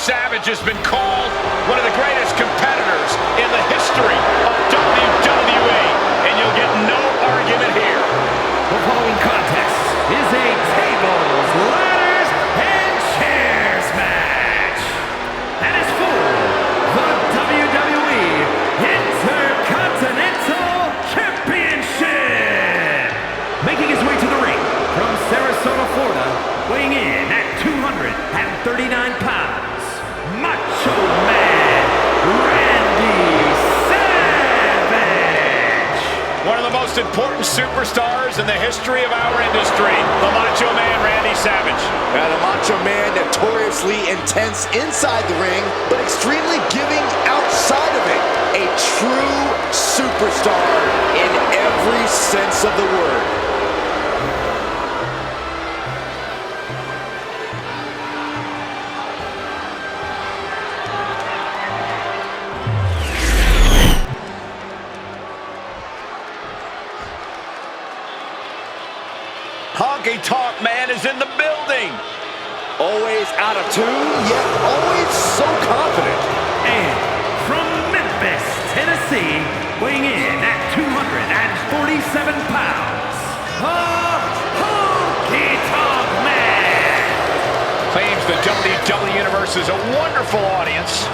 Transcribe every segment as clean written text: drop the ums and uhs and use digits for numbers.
Savage has been called one of the greatest competitors in the history of WWE, and you'll get no argument here. The following contest is a tables, ladders, and chairs match, and it's for the WWE Intercontinental Championship. Making his way to the ring from Sarasota, Florida, weighing in at 239 pounds, Macho Man Randy Savage. One of the most important superstars in the history of our industry, the Macho Man Randy Savage. Now, the Macho Man, notoriously intense inside the ring, but extremely giving outside of it. A true superstar in every sense of the word. Honky Tonk Man is in the building. Always out of tune, yet always so confident. And from Memphis, Tennessee, weighing in at 247 pounds, the Honky Tonk Man. Claims the WWE Universe is a wonderful audience.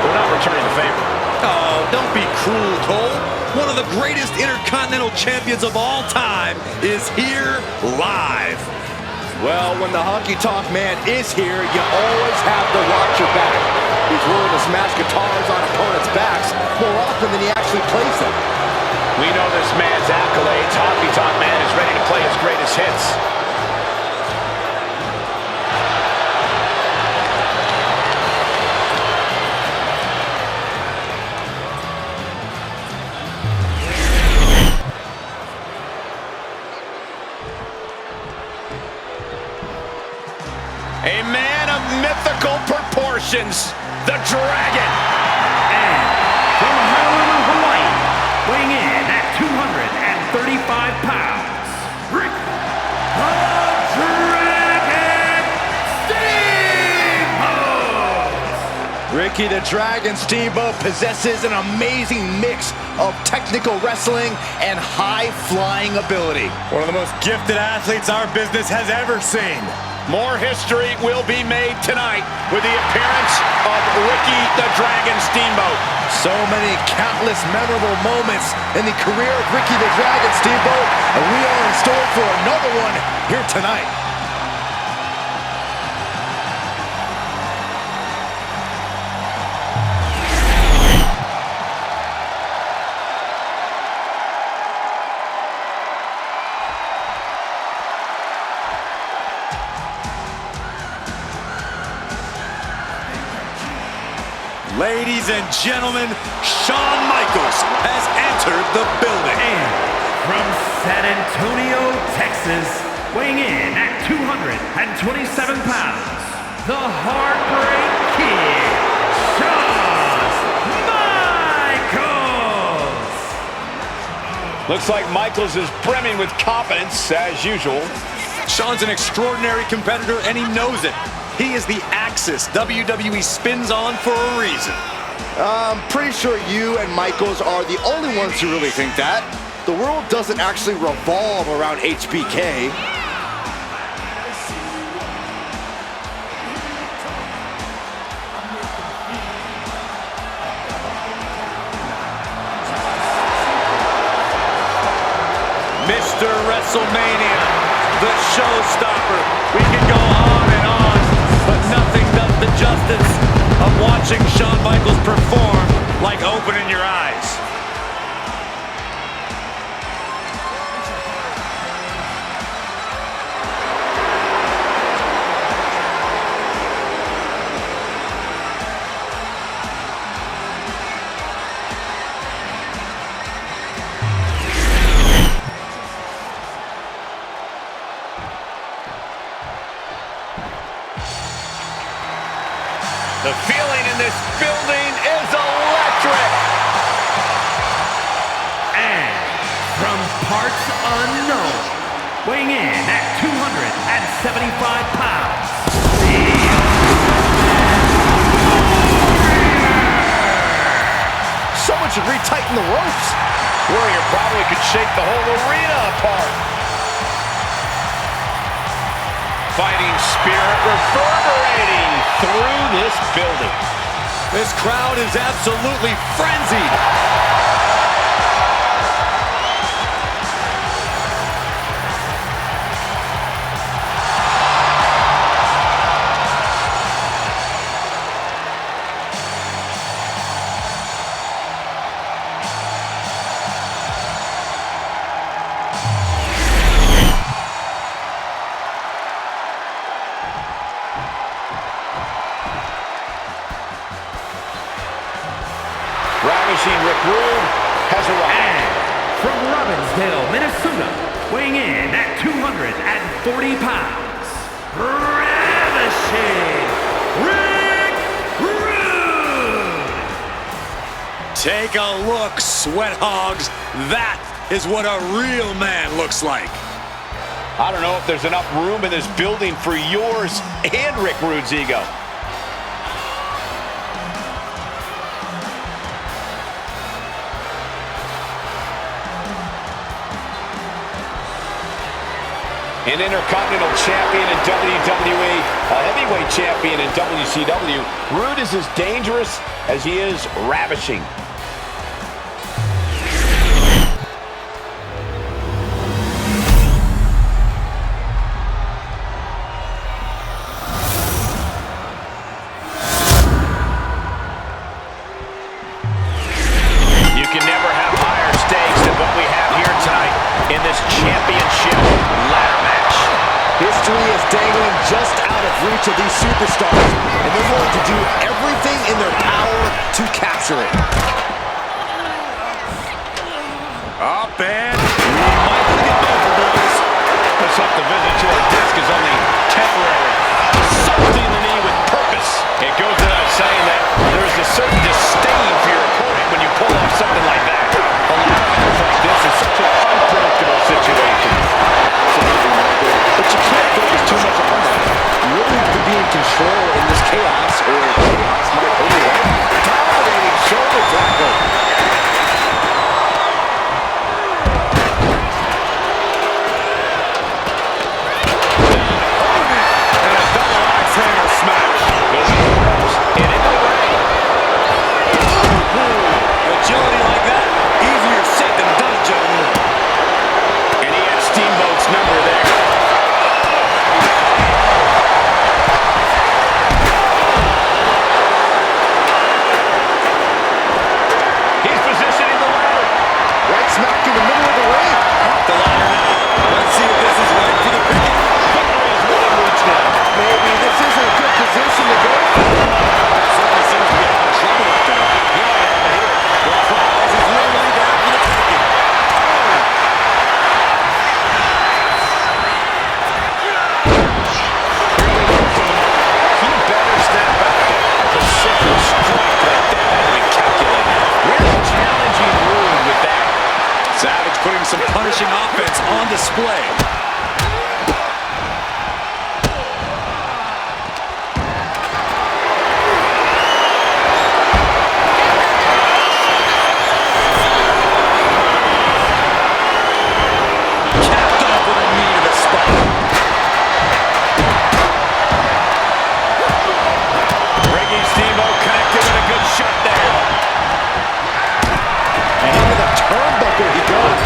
We're not returning the favor. Oh, don't be cruel, Cole. One of the greatest Intercontinental Champions of all time is here live. Well, when the Honky Tonk Man is here, you always have to watch your back. He's willing to smash guitars on opponents' backs more often than he actually plays them. We know this man's accolades. Honky Tonk Man is ready to play his greatest hits. A man of mythical proportions, the Dragon. And from Honolulu, Hawaii, weighing in at 235 pounds, Rick the Dragon Steamboat. Ricky the Dragon Steamboat possesses an amazing mix of technical wrestling and high-flying ability. One of the most gifted athletes our business has ever seen. More history will be made tonight with the appearance of Ricky the Dragon Steamboat. So many countless memorable moments in the career of Ricky the Dragon Steamboat, and we are in store for another one here tonight. Ladies and gentlemen, Shawn Michaels has entered the building. And from San Antonio, Texas, weighing in at 227 pounds, the Heartbreak Kid, Shawn Michaels. Looks like Michaels is brimming with confidence, as usual. Shawn's an extraordinary competitor, and he knows it. He is the axis WWE spins on for a reason. I'm pretty sure you and Michaels are the only ones who really think that. The world doesn't actually revolve around HBK. Mr. WrestleMania, the showstopper. We can go on and on, but nothing does the justice of watching Shawn Michaels perform like opening your eyes. The feeling in this building is electric. And from parts unknown, weighing in at 275 pounds, the should retighten the ropes. Warrior probably could shake the whole arena apart. Fighting spirit reverberating through this building. This crowd is absolutely frenzied. Ravishing Rick Rude has arrived. And from Robbinsdale, Minnesota, weighing in at 240 pounds, Ravishing Rick Rude! Take a look, sweat hogs. That is what a real man looks like. I don't know if there's enough room in this building for yours and Rick Rude's ego. An Intercontinental Champion in WWE, a Heavyweight Champion in WCW, Rude is as dangerous as he is ravishing. You can never have higher stakes than what we have here tonight in this championship ladder match. History is dangling just out of reach of these superstars, and they're willing to do everything in their power to capture it. Up and we might get over, boys. Let's hope the visit to our desk is only temporary. Something in the knee with purpose. It goes without saying that there is a certain disdain for your opponent when you pull off something like that. A ladder match like this is such an unpredictable situation. But you can't focus too much on that. You really have to be in control in this chaos, or chaos might overwhelm you. Dominating shoulder tackle. And a double axe handle smash. Goes across and into the ring. Agility like that, easier said than done, gentlemen. And he had Steamboat's number there. He's positioning the ladder. Right smack in the middle of the ring. Off the ladder now. Let's see if this is right for the picking. Victory is within reach now. Maybe this isn't a good position to go for. Certainly seems to be having trouble up there. He might have it here. The prize is literally there for the taking. He better step back. Precision strike like that had to be calculated. Really challenging Rude with that. Savage putting some punishing offense on display. Capped off with a knee to the spine. Ricky Steamboat connected with a good shot there. And into the turnbuckle he goes.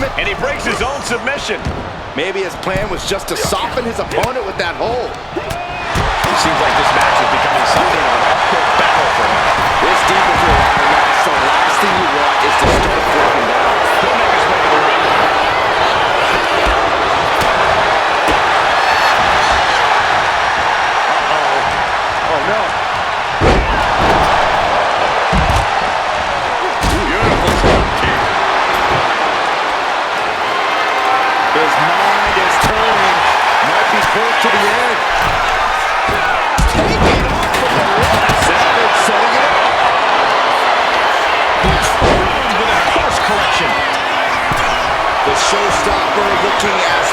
placement. And he breaks his own submission. Maybe his plan was just to soften his opponent with that hold. It seems like this match is becoming something of an uphill battle for him. This deep into a ladder match, the last thing you want is to start breaking down. He'll make his way to the ring. Oh no. Beautiful drop kick. His mind is turning. Might be close to the edge. Taking off from the left. Savage setting it up. With a course correction. The showstopper looking as...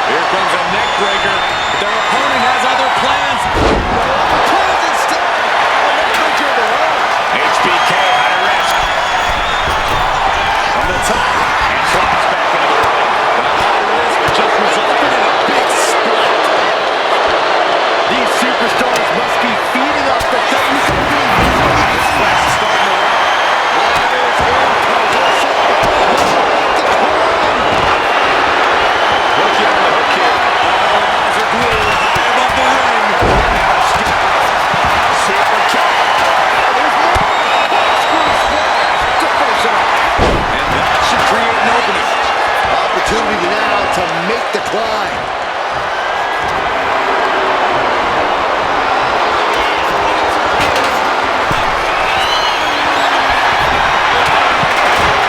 Here comes a neck breaker. Their opponent has other plans. HBK high risk. From the top. And slides back into the ring. The high risk just resulted in a big split. These superstars must be feeding off the WWE. This match is starting to rock. Rookie on the hook here. All eyes are glued high above the ring. Super kick. And that should create an opening. Opportunity now to make the climb.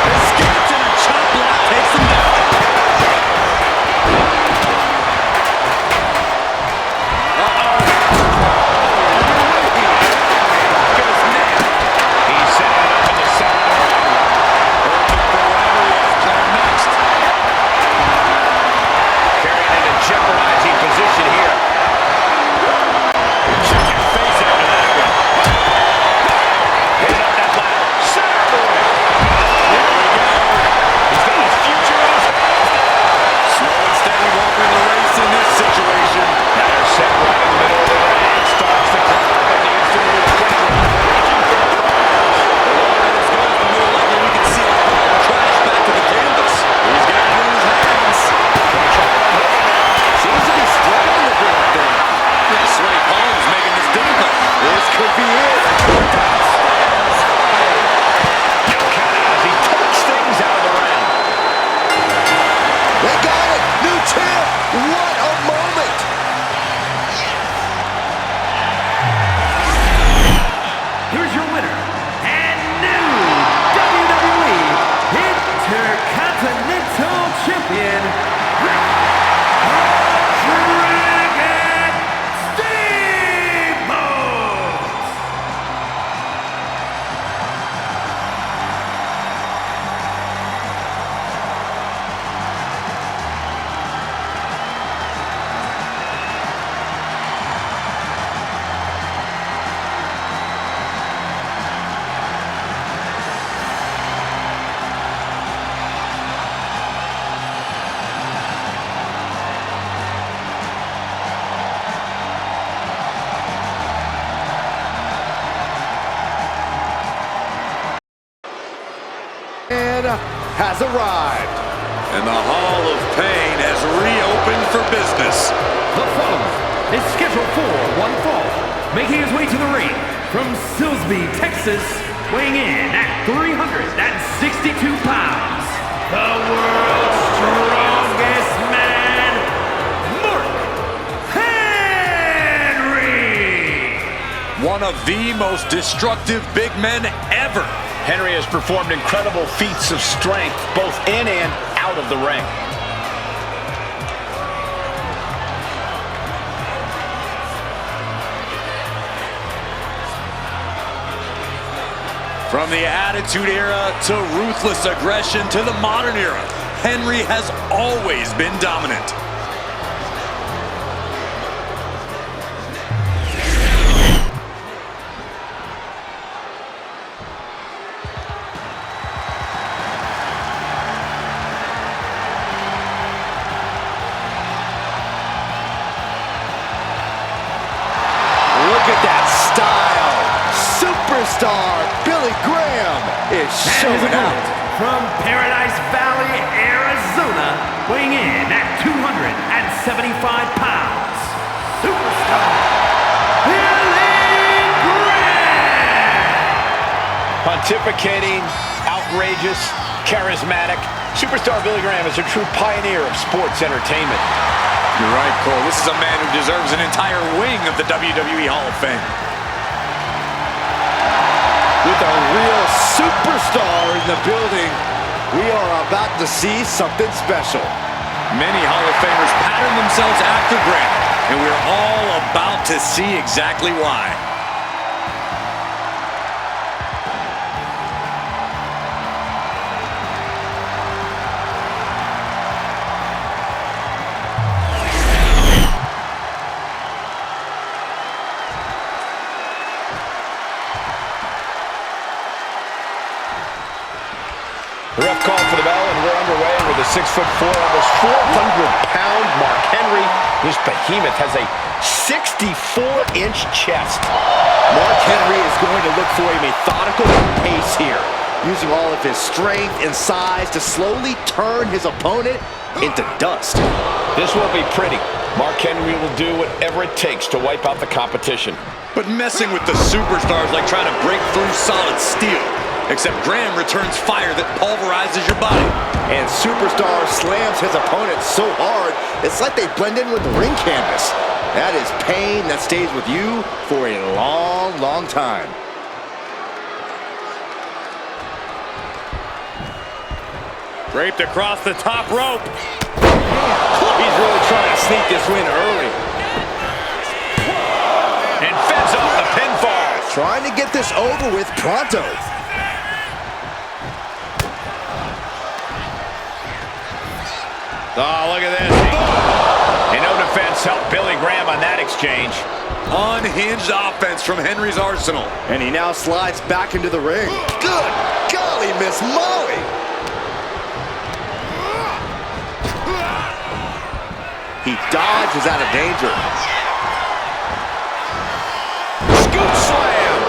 Escapes and a chop block takes him down. Look at his neck. He's setting it up in the center of the ring. Working for whatever he has planned next. Carrying into jeopardizing position here. Check your face after that one. Hitting up that ladder. Center of the ring. There we go. He's got his future in his hands. Slow and steady won't win the race in this situation. Now they're set right in the middle of the ring. Starts to climb, but needs to move quickly. Reaching for the bars. The longer this goes, the more likely we can see a pile of trash back to the canvas. He's got it in his hands. Gonna try to unhook it now. Seems to be struggling a bit up there. Yeah, sweaty palms making this difficult. This could be it. No count out as he takes things out of the ring. They got it. New champ. What a moment. Here's your winner and new WWE Intercontinental Champion, Rick the Dragon Steamboat! And has arrived. And the Hall of Pain has reopened for business. The following is scheduled for one fall, making his way to the ring from Silsbee, Texas, weighing in at 362 pounds, the world's strongest man, Mark Henry! One of the most destructive big men ever. Henry has performed incredible feats of strength, both in and out of the ring. From the Attitude Era to ruthless aggression to the modern era, Henry has always been dominant. Look at that style. Superstar Billy Graham is showing out. from Paradise Valley, Arizona, weighing in at 275 pounds, superstar Billy Graham! Pontificating, outrageous, charismatic, superstar Billy Graham is a true pioneer of sports entertainment. You're right, Cole. This is a man who deserves an entire wing of the WWE Hall of Fame. With a real superstar in the building, we are about to see something special. Many Hall of Famers pattern themselves after Graham, and we're all about to see exactly why. The ref called for the bell, and we're underway with a 6'4", almost 400-pound Mark Henry. This behemoth has a 64-inch chest. Mark Henry is going to look for a methodical pace here, using all of his strength and size to slowly turn his opponent into dust. This won't be pretty. Mark Henry will do whatever it takes to wipe out the competition. But messing with the superstars like trying to break through solid steel. Except Graham returns fire that pulverizes your body. And Superstar slams his opponent so hard, it's like they blend in with the ring canvas. That is pain that stays with you for a long, long time. Draped across the top rope. He's really trying to sneak this win early. And fends off the pinfall. Trying to get this over with pronto. Oh, look at this. And no defense helped Billy Graham on that exchange. Unhinged offense from Henry's arsenal. And he now slides back into the ring. Good golly, Miss Molly. He dodges out of danger. Scoop slam.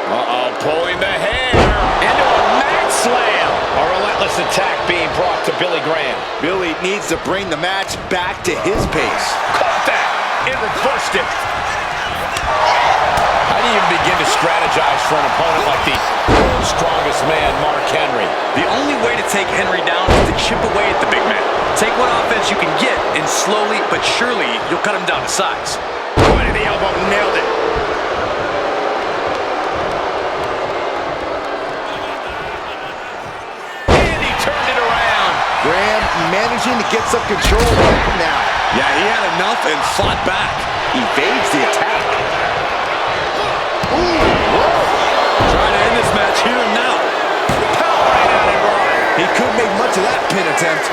Uh-oh, pulling the hair into a mat slam. A relentless attack being brought to Billy Graham. Billy needs to bring the match back to his pace. Caught that and reversed it. How do you even begin to strategize for an opponent like the world's strongest man, Mark Henry? The only way to take Henry down is to chip away at the big man. Take what offense you can get, and slowly but surely, you'll cut him down to size. Right in the elbow, nailed it. Graham managing to get some control back now. Yeah, he had enough and fought back. Evades the attack. Ooh, whoa. Trying to end this match here and now. Power right out and right. He couldn't make much of that pin attempt.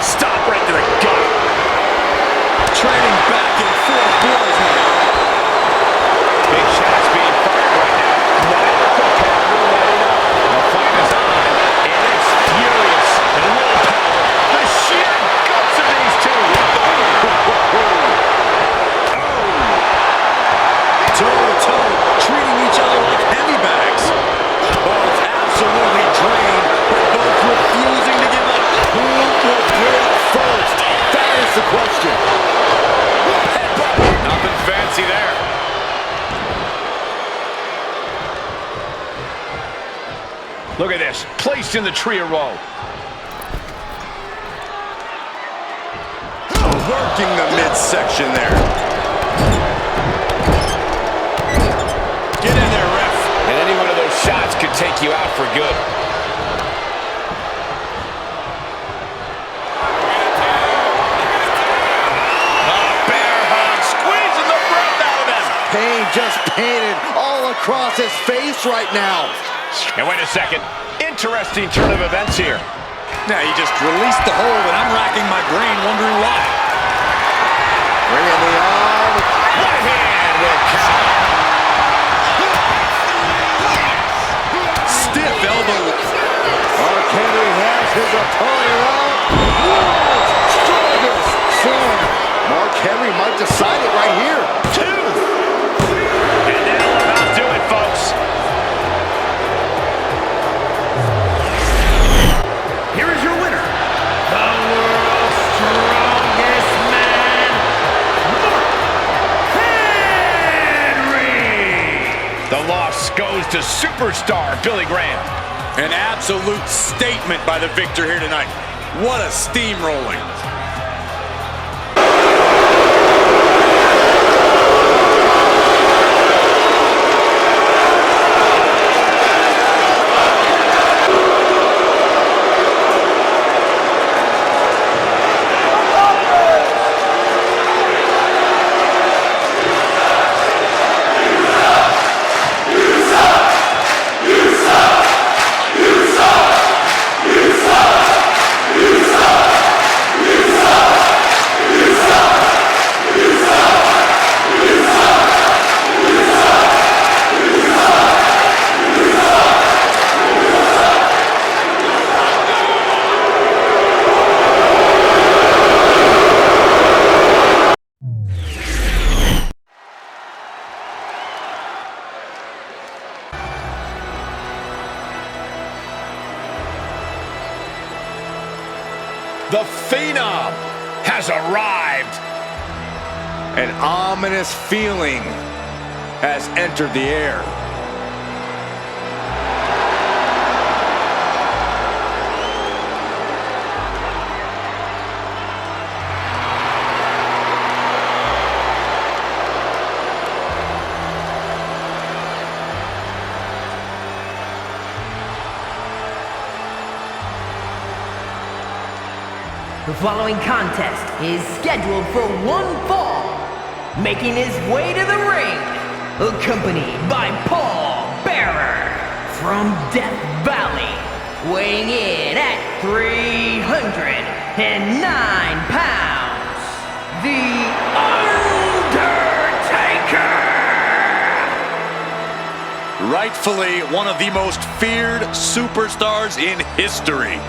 Stop right to the gut. Trading back and forth blows now. Big shots being fired right now. Neither competitor will let it up. The fight is on, and it's furious. And willpower. The sheer guts of these two. Toe-to-toe, treating each other like heavy bags. Oh, it's absolutely drained, but both refusing to give up. Who will break first? That is the question. Nothing fancy there. Look at this. Placed in the trio roll. Working the midsection there. Get in there, ref. And any one of those shots could take you out for good. Pain just painted all across his face right now. And wait a second. Interesting turn of events here. Now he just released the hold, and I'm racking my brain wondering why. Bringing the arm. Right hand will count. Stiff elbow. Mark Henry has his opponent up. World's strongest The loss goes to superstar Billy Graham. An absolute statement by the victor here tonight. What a steamrolling. The Phenom has arrived. An ominous feeling has entered the air. The following contest is scheduled for one fall. Making his way to the ring, accompanied by Paul Bearer from Death Valley, weighing in at 309 pounds, The Undertaker! Rightfully one of the most feared superstars in history.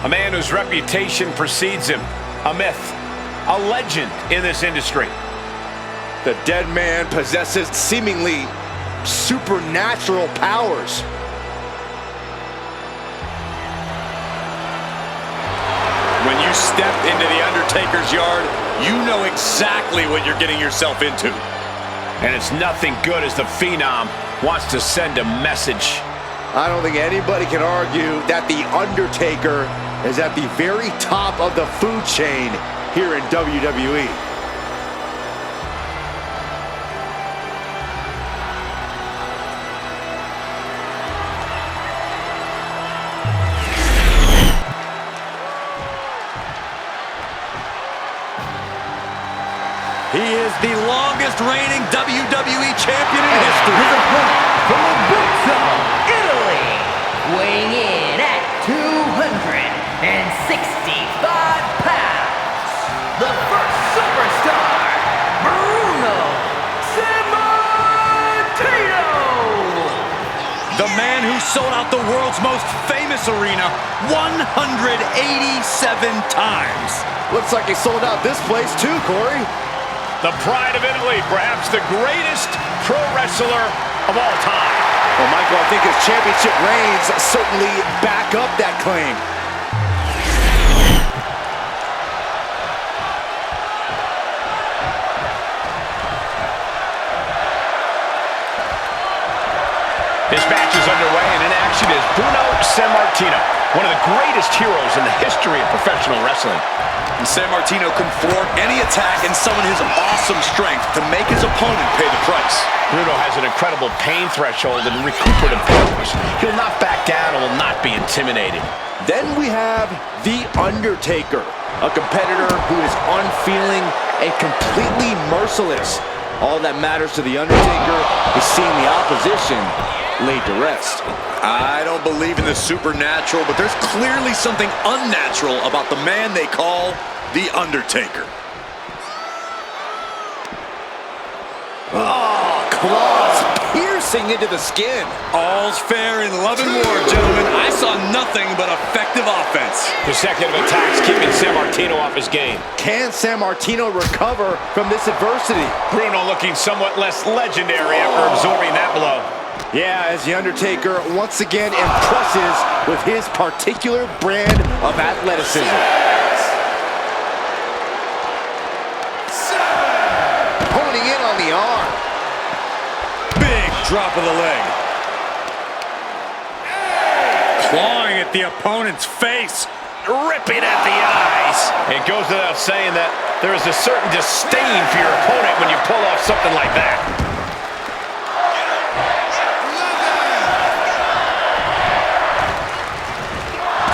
A man whose reputation precedes him. A myth. A legend in this industry. The dead man possesses seemingly supernatural powers. When you step into the Undertaker's yard, you know exactly what you're getting yourself into. And it's nothing good as the Phenom wants to send a message. I don't think anybody can argue that The Undertaker is at the very top of the food chain here in WWE. He is the longest reigning WWE champion in history. His opponent from Abruzzo, Italy, weighing in at 265 pounds, the first superstar, Bruno Sammartino! The man who sold out the world's most famous arena 187 times. Looks like he sold out this place too, Corey. The pride of Italy, perhaps the greatest pro wrestler of all time. Well, Michael, I think his championship reigns certainly back up that claim. This match is underway, and in action is Bruno Sammartino, one of the greatest heroes in the history of professional wrestling. And Sammartino can thwart any attack and summon his awesome strength to make his opponent pay the price. Bruno has an incredible pain threshold and recuperative powers. He'll not back down and will not be intimidated. Then we have The Undertaker, a competitor who is unfeeling and completely merciless. All that matters to The Undertaker is seeing the opposition laid to rest. I don't believe in the supernatural, but there's clearly something unnatural about the man they call The Undertaker. Oh, claws piercing into the skin. All's fair in love and war, gentlemen. I saw nothing but effective offense. Consecutive attacks keeping Sammartino off his game. Can Sammartino recover from this adversity? Bruno looking somewhat less legendary after absorbing that blow. Yeah, as The Undertaker once again impresses with his particular brand of athleticism. Honing in on the arm. drop of the leg. Clawing at the opponent's face. Ripping at the eyes. It goes without saying that there is a certain disdain for your opponent when you pull off something like that.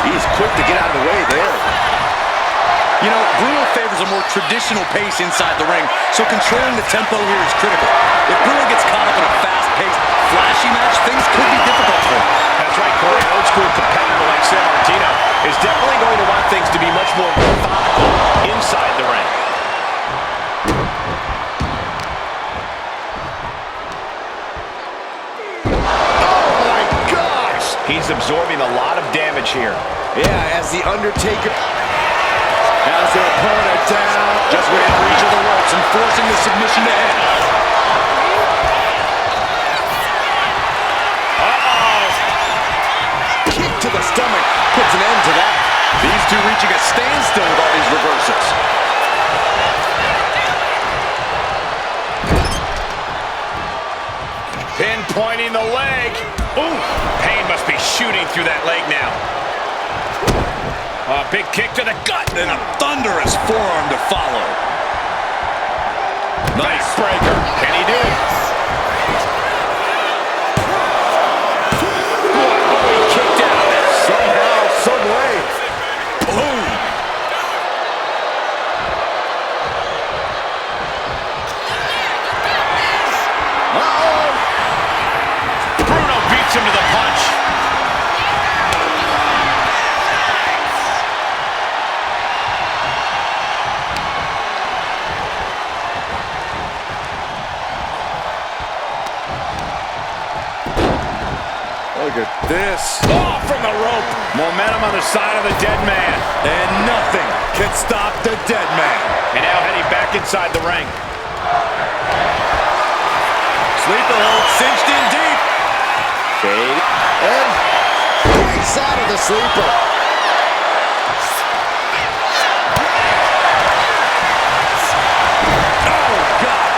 He's quick to get out of the way there. You know, Bruno favors a more traditional pace inside the ring, so controlling the tempo here is critical. If Bruno gets caught up in a fast-paced, flashy match, things could be difficult for him. That's right, Corey. An old-school competitor like San Martino is definitely going to want things to be much more methodical inside the ring. Oh my gosh! He's absorbing a lot of damage here. Yeah, as the Undertaker has their opponent down. Just within reach of the ropes and forcing the submission to end. Kick to the stomach puts an end to that. These two reaching a standstill with all these reversals. Pinpointing the leg. Ooh, pain must be shooting through that leg now. A big kick to the gut. And a thunderous forearm to follow. Nice breaker. Can he do it? Oh, he kicked out. Somehow, some way. Boom. Bruno beats him to the punch. Look at this. Oh, from the rope. Momentum on the side of the dead man. And nothing can stop the dead man. And now heading back inside the ring. Sleeper hold cinched in deep. Fade. And breaks out of the sleeper. Oh, God.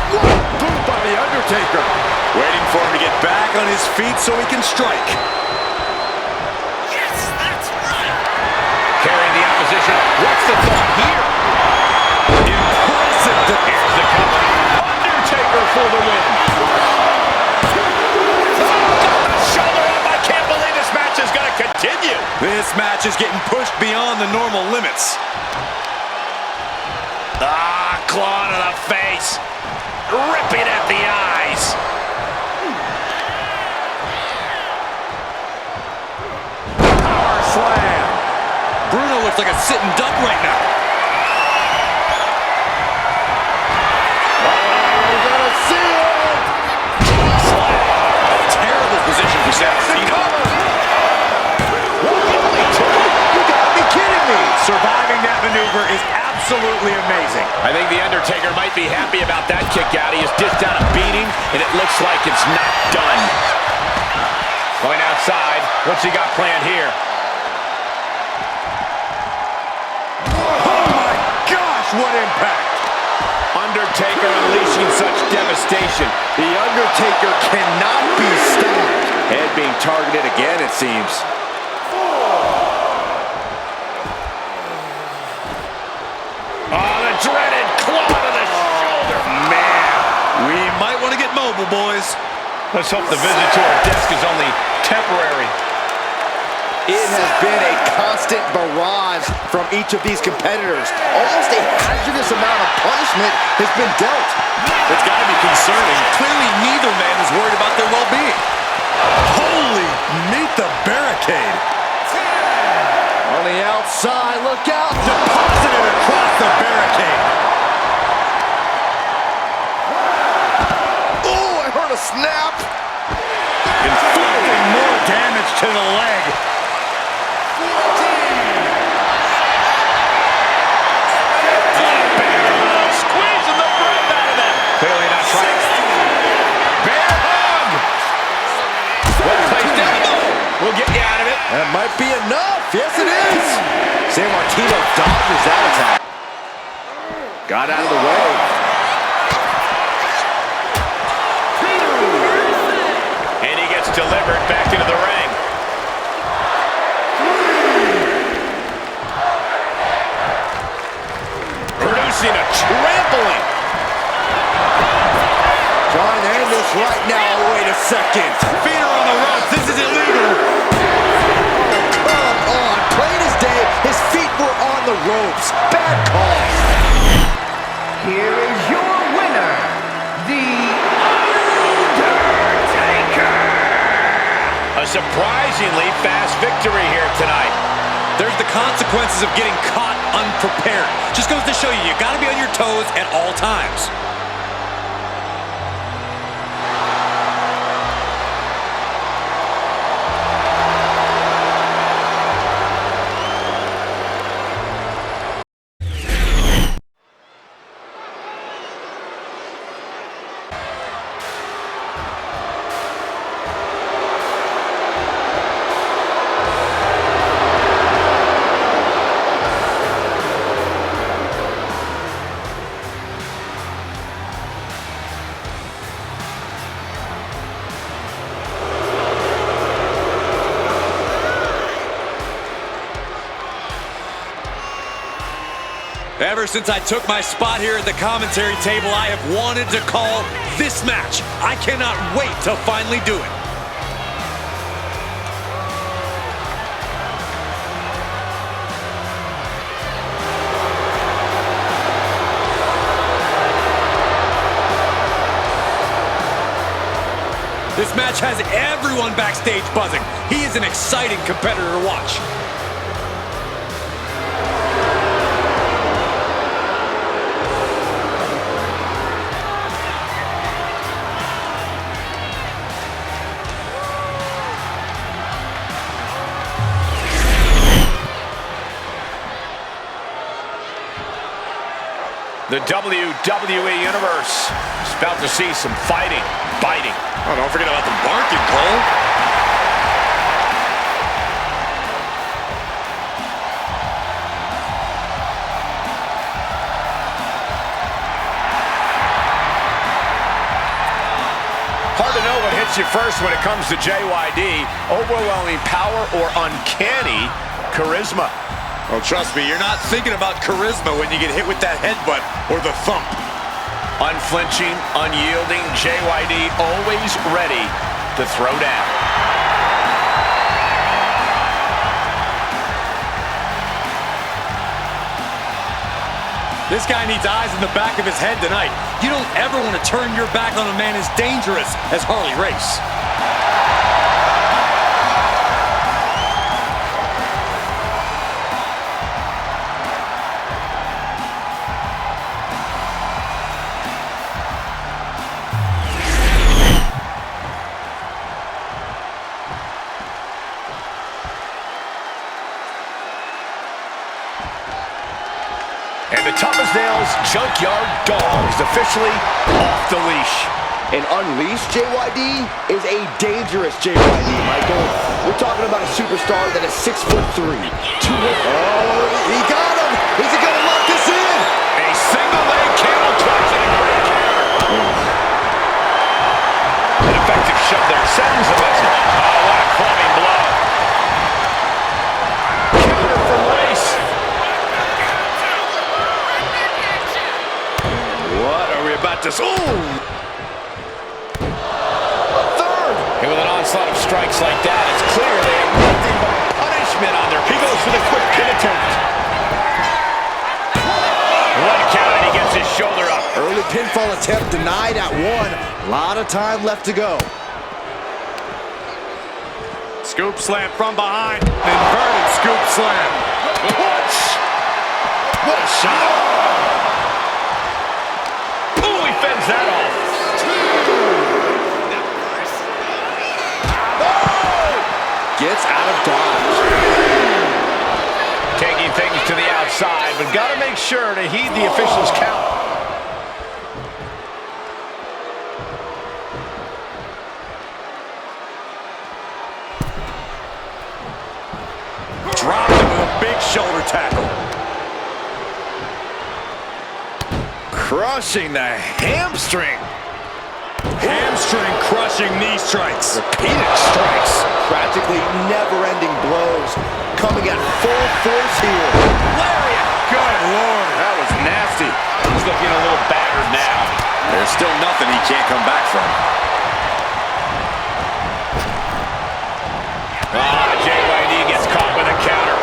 What a boot by the Undertaker. Waiting for him to get back on his feet so he can strike. Carrying the opposition. What's the thought here? Impressive. Here's the cover. Undertaker for the win. Got the shoulder up. I can't believe this match is going to continue. This match is getting pushed beyond the normal limits. Claw to the face. Ripping at the eyes. Power slam. Bruno looks like a sitting duck right now. We're gonna see it. Terrible position for Santino. You gotta be kidding me. Surviving that maneuver is absolutely amazing. I think the Undertaker might be happy about that kick out. He has dished out a beating, and it looks like it's not done. Going outside. What's he got planned here? Oh my gosh, what impact. Undertaker unleashing such devastation. The Undertaker cannot be stopped. Head being targeted again, it seems. Oh, the dreaded claw to the shoulder. Man, we might want to get mobile, boys. Let's hope the visit to our desk is only temporary. It has been a constant barrage from each of these competitors. Almost a hazardous amount of punishment has been dealt. It's got to be concerning. Clearly, neither man is worried about their well-being. Holy, meet the barricade. On the outside, look out. Deposited across the barricade. Oh, I heard a snap. Inflicting more damage to the leg. Squeezing the breath out of them. Clearly not trying. Bear hug. Well placed elbow. We'll get you out of it. That might be enough. Yes, it is. San Martino dodges that attack. Got out of the way. And he gets delivered back into the ring. Producing a trampling. Trying to end this right now. Wait a second. Feet are on the ropes. This is illegal. Come on. Plain as day, his feet were on the ropes. Bad call. Here is your winner, the Undertaker. A surprisingly fast victory here tonight. There's the consequences of getting caught unprepared. Just goes to show you, you gotta be on your toes at all times. Ever since I took my spot here at the commentary table, I have wanted to call this match. I cannot wait to finally do it. This match has everyone backstage buzzing. He is an exciting competitor to watch. The WWE Universe is about to see some fighting, biting. Oh, don't forget about the barking, Cole. Hard to know what hits you first when it comes to JYD. Overwhelming power or uncanny charisma. Oh, trust me, you're not thinking about charisma when you get hit with that headbutt or the thump. Unflinching, unyielding, JYD always ready to throw down. This guy needs eyes in the back of his head tonight. You don't ever want to turn your back on a man as dangerous as Harley Race. And the tough as nails junkyard dog is officially off the leash. An unleashed JYD is a dangerous JYD, Michael. We're talking about a superstar that is 6'3". Oh, he got him! Is he gonna lock this in? A single leg camel clutch and a great counter. An effective shove there sends the message. Oh, what a clubbing blow. Counter from Race. What are we about to... Ooh! And with an onslaught of strikes like that, it's clear they have nothing but punishment on their feet. He goes for the quick pin attempt. One count, and he gets his shoulder up. Early pinfall attempt denied at 1. A lot of time left to go. Scoop slam from behind. Inverted scoop slam. What a shot. Ooh, he fends that off. Gets out of dodge. Taking things to the outside, but got to make sure to heed the official's count. Dropped him with a big shoulder tackle. Crushing the hamstring. Hamstring crushing knee strikes. Repeated strikes. Practically never-ending blows. Coming at full force here. Lariat. Good Lord. That was nasty. He's looking a little battered now. There's still nothing he can't come back from. JYD gets caught with a counter.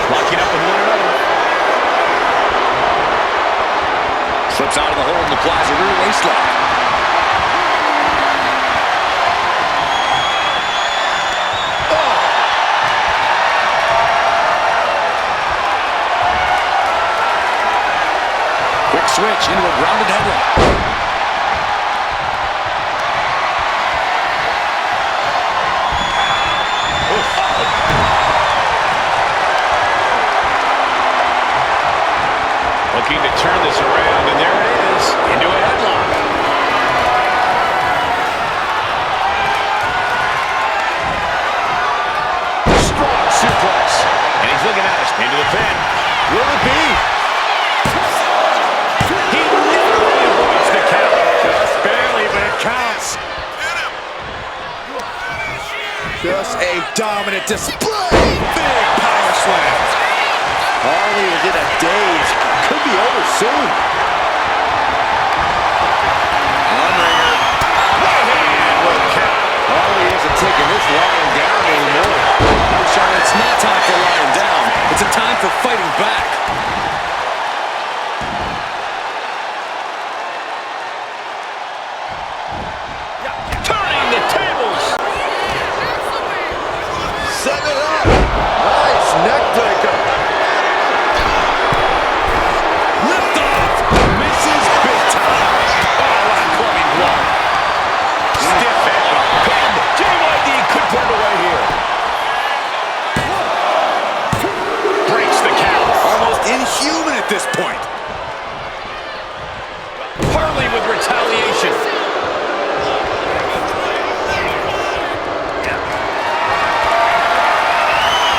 Locking up with one another. Slips out of the hole and applies a rear waist lock. Quick switch into a grounded headlock. Looking to turn this around, and there it is, into a headlock. Strong suplex. And he's looking at us into the pin. Will it be? He narrowly avoids the count. Just barely, but it counts. Just a dominant display. Big power slam. Harley is in a daze. Could be over soon. Unringer. Right hand will count. Harley isn't taking this lying down anymore. No, Sean, it's not time for lying down. It's a time for fighting back. Turning the tables. Set it up. Nice neck breaker. Lift off. Misses big time. Oh, what a clubbing blow. Stiff edge. Pinned. JYD could put it away here. Breaks the count. Almost inhuman at this point. Harley with retaliation.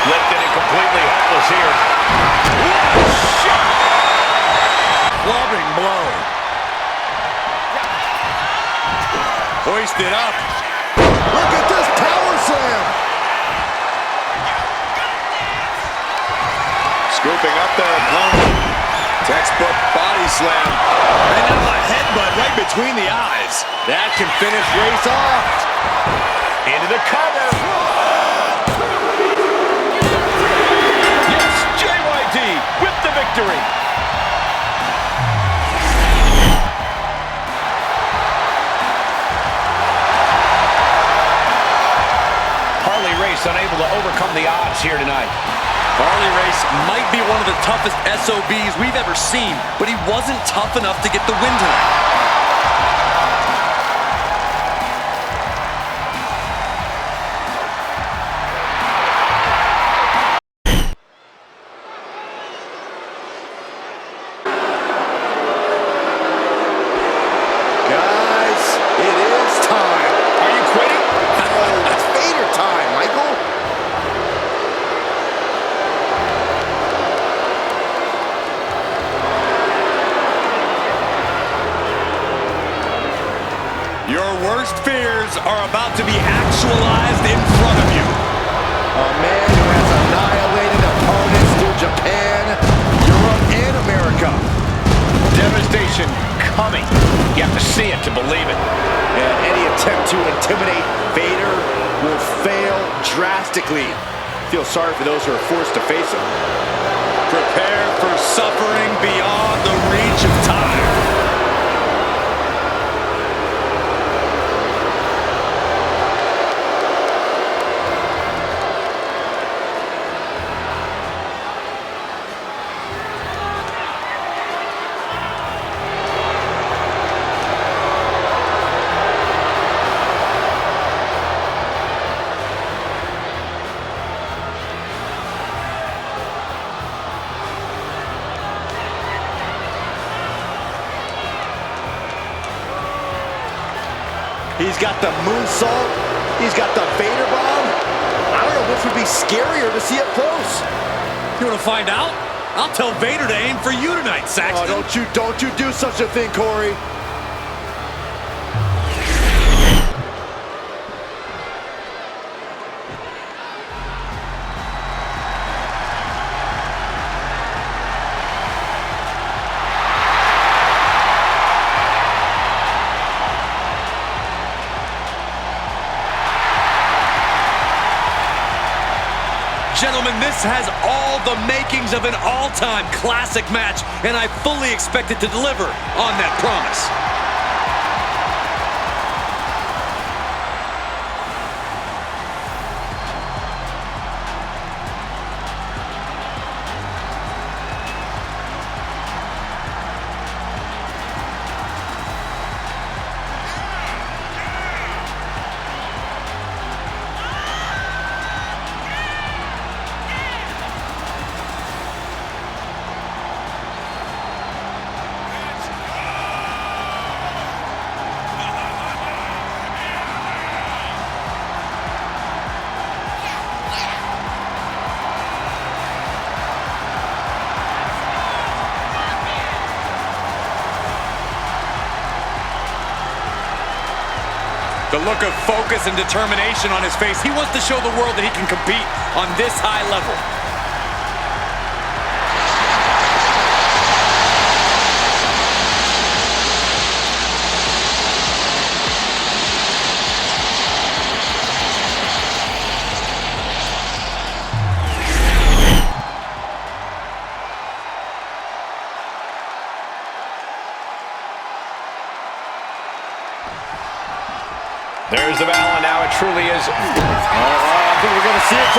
Lifted and completely helpless here. Clubbing blow. Hoisted up. Look at this power slam. Scooping up their opponent. Textbook body slam. And now a headbutt right between the eyes. That can finish race off. Into the cover. Yes, JYD with the victory. Harley Race unable to overcome the odds here tonight. Harley Race might be one of the toughest SOBs we've ever seen, but he wasn't tough enough to get the win tonight. Guys, it is time. Are you quitting? Oh, it's Vader time, Michael. Your worst fears are about to be actualized in front of you. A man who has annihilated opponents through Japan, Europe, and America. Devastation coming. You have to see it to believe it. And any attempt to intimidate Vader will fail drastically. Feel sorry for those who are forced to face him. Prepare for suffering beyond the reach of time. He's got the moonsault. He's got the Vader bomb. I don't know which would be scarier to see up close. You want to find out? I'll tell Vader to aim for you tonight, Saxton. Oh, don't you do such a thing, Corey. Gentlemen, this has all the makings of an all-time classic match, and I fully expect it to deliver on that promise. The look of focus and determination on his face. He wants to show the world that he can compete on this high level. There's the battle, and now it truly is. I think we're going to see it.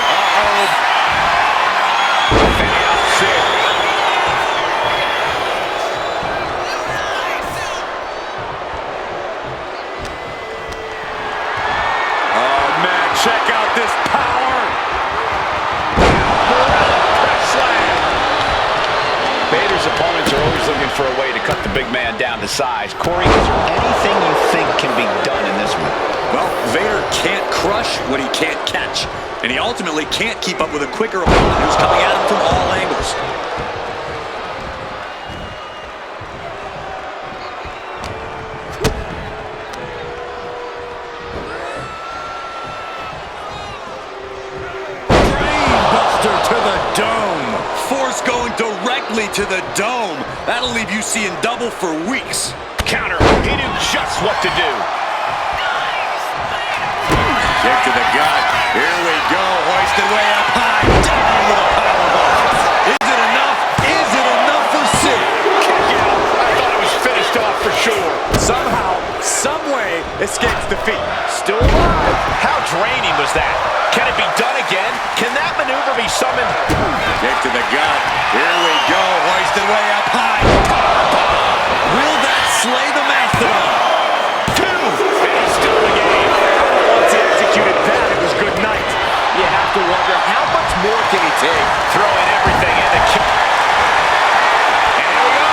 Oh, man, check out this power. Press slam. Vader's opponents are always looking for a way to cut the big man down to size. Corey, is there anything you think can be done in this one? Well, Vader can't crush what he can't catch. And he ultimately can't keep up with a quicker opponent who's coming at him from all angles. Brainbuster to the dome. Force going directly to the dome. That'll leave you seeing double for weeks. Counter. He knew just what to do. Kick to the gut. Here we go. Hoisted way up high. Down with a powerbomb. Is it enough? Is it enough for Sid? Kick out. I thought it was finished off for sure. Somehow, someway, escapes defeat. Still alive. How draining was that? Can it be done again? Can that maneuver be summoned? Kick to the gut. Here we go. Hoisted way up high. Will that slay the Mastodon? Two. And he's still in the game. Once he executed that, it was good night. You have to wonder, how much more can he take? Throwing everything in the kick. And here we go.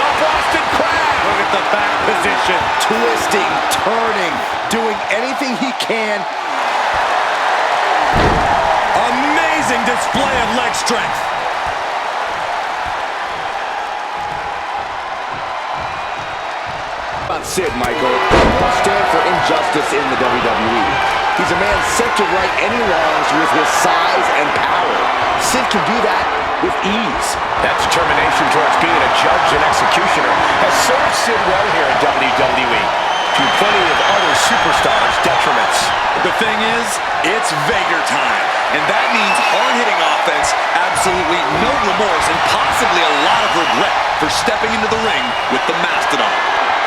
The Boston Crab. Look at the back position. Twisting, turning, doing anything he can. Amazing display of leg strength. About Sid, Michael, will stand for injustice in the WWE. He's a man set to right any wrongs with his size and power. Sid can do that with ease. That determination towards being a judge and executioner has served Sid well here in WWE. To plenty of other superstars' detriments. The thing is, it's Vader time. And that means hard-hitting offense, absolutely no remorse, and possibly a lot of regret for stepping into the ring with the Mastodon.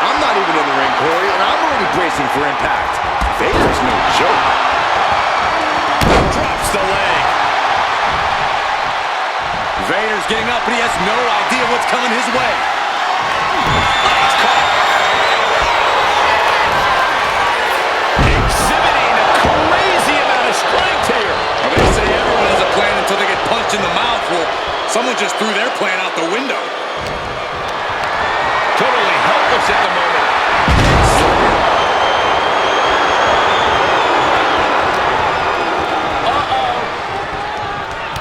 I'm not even in the ring, Corey, and I'm already bracing for impact. Vader's no joke. Drops the leg. Vader's getting up, but he has no idea what's coming his way. It's caught. Exhibiting a crazy amount of strength here. Well, they say everyone has a plan until they get punched in the mouth. Well, someone just threw their plan out the window. Totally helpless at the moment.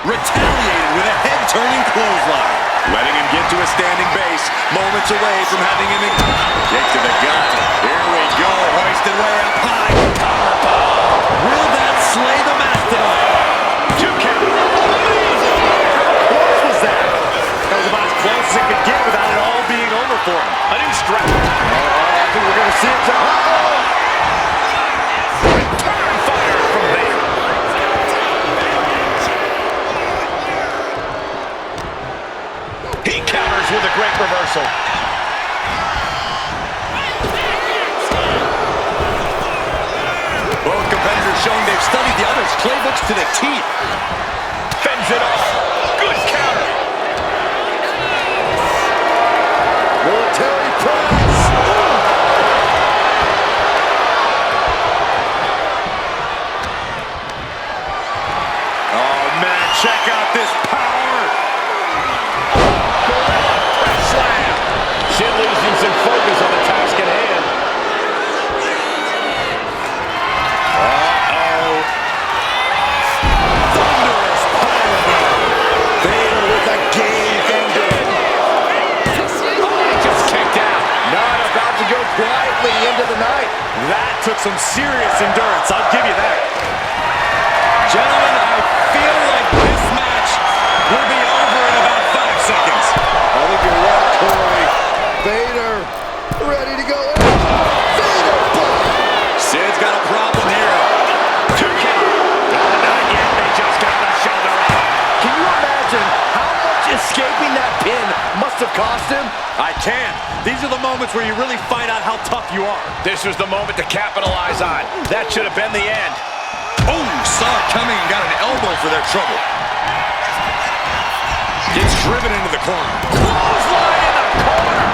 Retaliated with a head turn face, moments away from having him kick to the gut. Here we go, hoisted way up high. Powerbomb. Will that slay the Mastodon? 2 count. How close was that? That was about as close as it could get without it all being over for him. A new strap. I think we're going to see it. Return fire from Vader. He counters with a great reversal. Both competitors showing they've studied the other's playbooks to the teeth. Fends it off. Good counter. Military press. Oh, man, check out this power. Press slam. Sid losing some focus on the task at hand. Thunderous powerbomb. Vader with a game ender. Oh, just kicked out. Not about to go quietly into the night. That took some serious endurance, I'll give you that. Gentlemen, I feel like this match will be over in about 5 seconds. I think you're right, Corey. Vader ready to go in. Vader bomb. Sid's got a problem here. 2 count. Not yet. They just got the shoulder up. Can you imagine how much escaping that pin must have cost him? I can. These are the moments where you really find out how tough you are. This was the moment to capitalize on. That should have been the end. Oh, saw it coming and got an elbow for their trouble. Gets driven into the corner. Clothesline in the corner.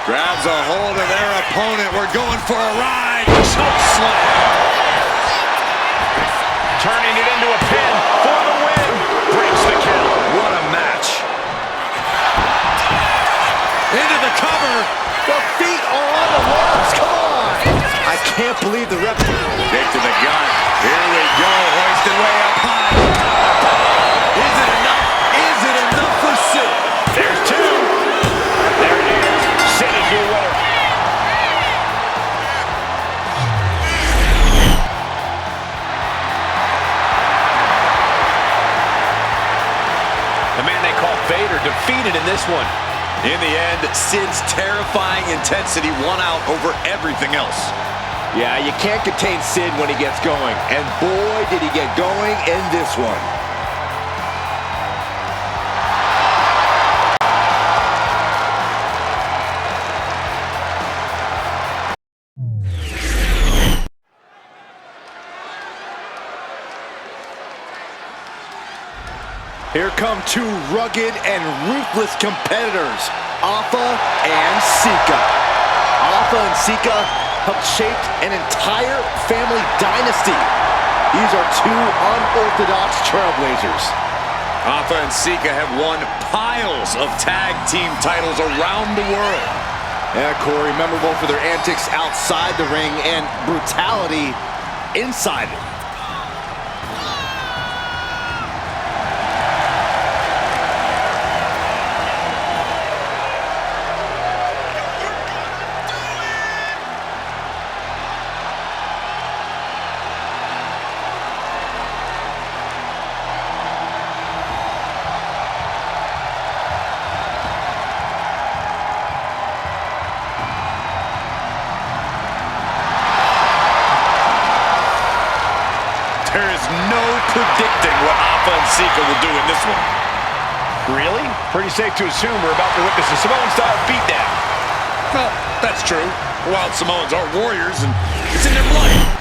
Grabs a hold of their opponent. We're going for a ride. Choke slam. Turning it into a pin for the win. Breaks the count. What a match. Into the cover. The feet are on the ropes. Come on. I can't believe the rep. Kick to the gut. Here we go. Hoisted way up high. Is it enough? Is it enough for Sid? There's 2. There it is. Sid is your winner. The man they call Vader defeated in this one. In the end, Sid's terrifying intensity won out over everything else. Yeah, you can't contain Sid when he gets going. And boy, did he get going in this one. Here come 2 rugged and ruthless competitors, Alpha and Sika. Alpha and Sika helped shape an entire family dynasty. These are 2 unorthodox trailblazers. Alpha and Sika have won piles of tag team titles around the world. Yeah, Corey, memorable for their antics outside the ring and brutality inside it. There is no predicting what Alpha and Sika will do in this one. Really? Pretty safe to assume we're about to witness a Samoan-style beatdown. Well, that's true. Wild Samoans are warriors, and it's in their blood.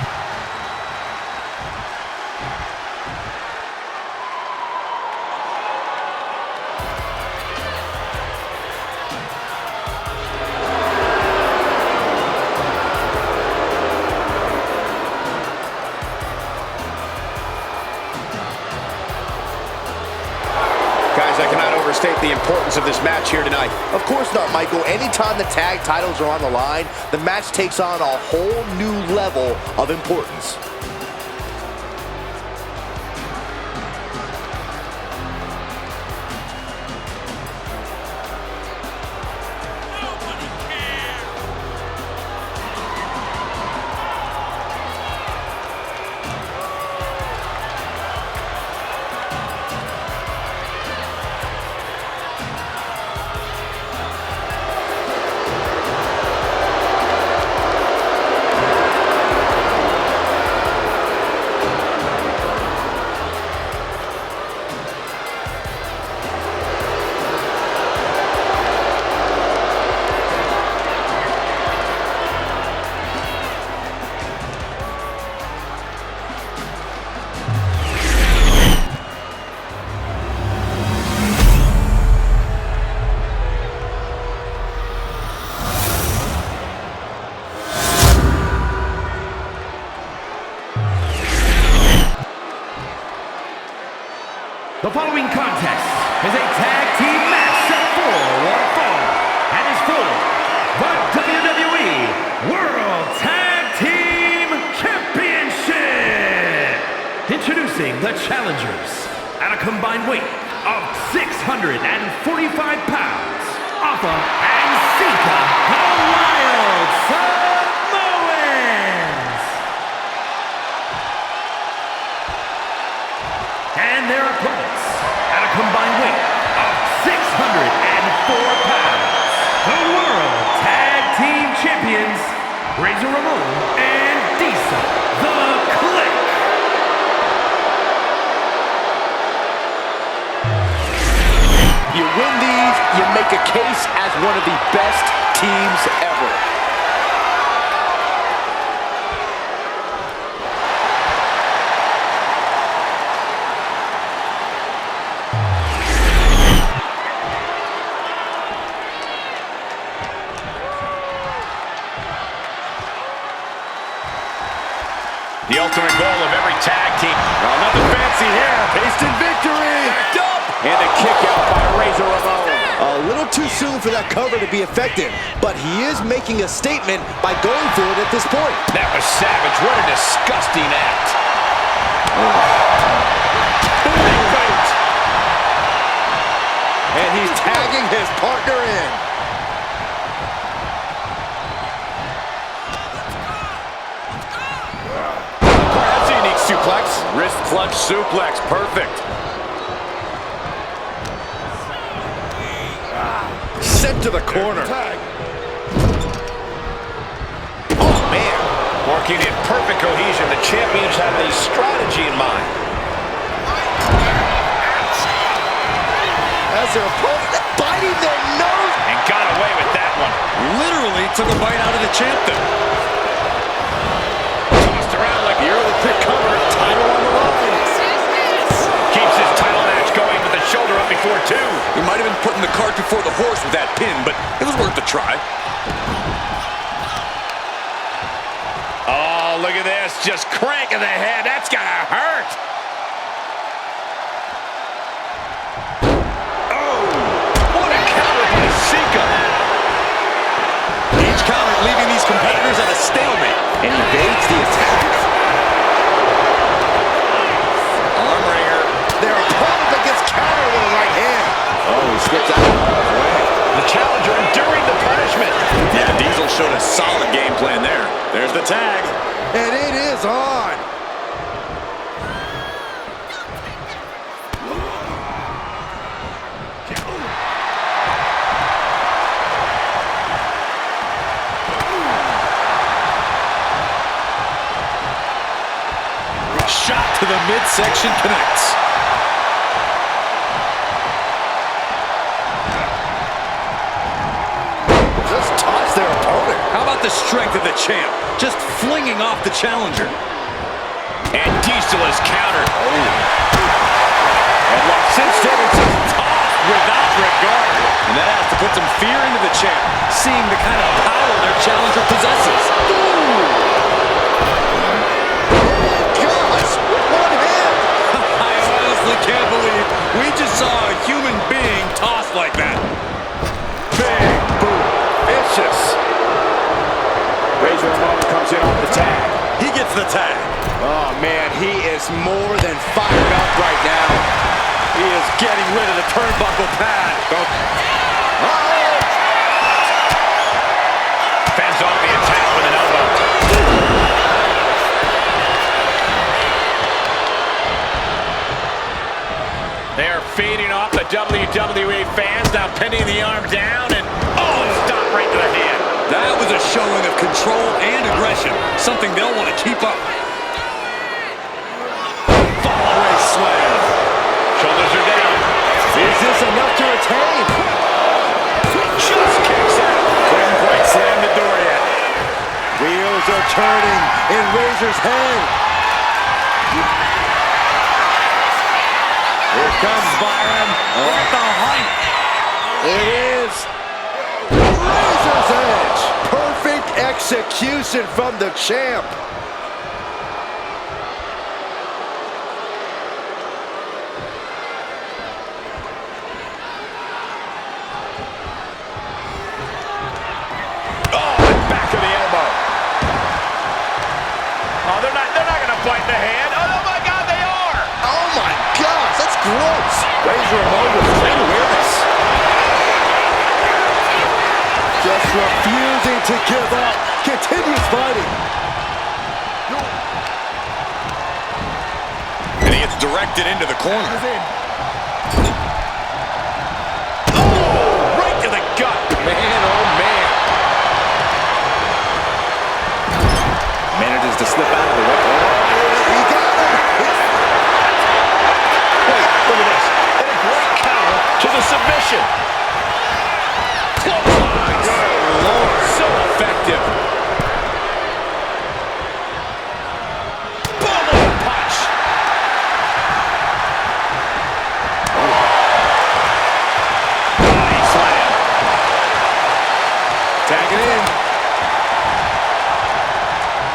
I cannot overstate the importance of this match here tonight. Of course not, Michael. Anytime the tag titles are on the line, the match takes on a whole new level of importance. The following contest is a tag team match set for one fall and is for the WWE World Tag Team Championship. Introducing the challengers at a combined weight of 645 pounds, Alpha and Sika, the Wild Samoans. And their opponents at a combined weight of 604 pounds, the World Tag Team Champions, Razor Ramon and Batista, the KLIQ. You win these, you make a case as one of the best teams ever. The ultimate goal of every tag team. Oh, nothing fancy here. Instant victory. Backed up. And a kick out by Razor Ramon. A little too soon for that cover to be effective, but he is making a statement by going for it at this point. That was savage. What a disgusting act. Big boot. And he's tagging his partner in. That's a unique suplex. Wrist clutch suplex, perfect. Sent to the corner. Oh, man. Working in perfect cohesion. The champions have a strategy in mind. As their opponent biting their nose. And got away with that one. Literally took a bite out of the champ there. Tossed around like The early pick cover. Title on the line. keeps his title match going with the shoulder up before two. He might have been putting the cart before the horse with that pin, but it was worth a try. Oh, look at this. Just cranking the head. That's gotta hurt. Oh, what a counter by Sika. Each counter leaving these competitors at a stalemate. And evades the attack. Arm wringer. Their opponent that gets countered with a right hand. Oh, he slips out of the way. The challenger enduring the punishment. Yeah, Diesel showed a solid game plan there. There's the tag. And it is on. Shot to the midsection connects. Just toss their opponent. How about the strength of the champ? Just flinging off the challenger. And Diesel is countered. And watch since Davidson's tossed without regard. And that has to put some fear into the champ, seeing the kind of power their challenger possesses. Gosh, with one hand. I honestly can't believe we just saw a human being tossed like that. Big boot. Vicious. Razor Ramon comes in on the tag. He gets the tag. Oh, man, he is more than fired up right now. He is getting rid of the turnbuckle pad. Fends off the attack with an elbow. They are feeding off the WWE fans, now pinning the arm down, and oh, stop right to the hand. That was a showing of control and aggression, something they'll want to keep up. Fall-away slam. Shoulders are down. Is this enough to retain? Just kicks out. Couldn't quite slam the door yet. Wheels are turning in Razor's head. Here comes Byron. At the height. It is Razor's Edge. Perfect execution from the champ. composure in a moment with great awareness. Just refusing to give up. Continues fighting. And he gets directed into the corner. Oh, right to the gut. Man, oh man. Manages to slip out of the way. Oh, he got him. Wait, look at this. And a great counter to the submission. Good Lord, so effective. Boom, what a punch. Body slam. Tagging in.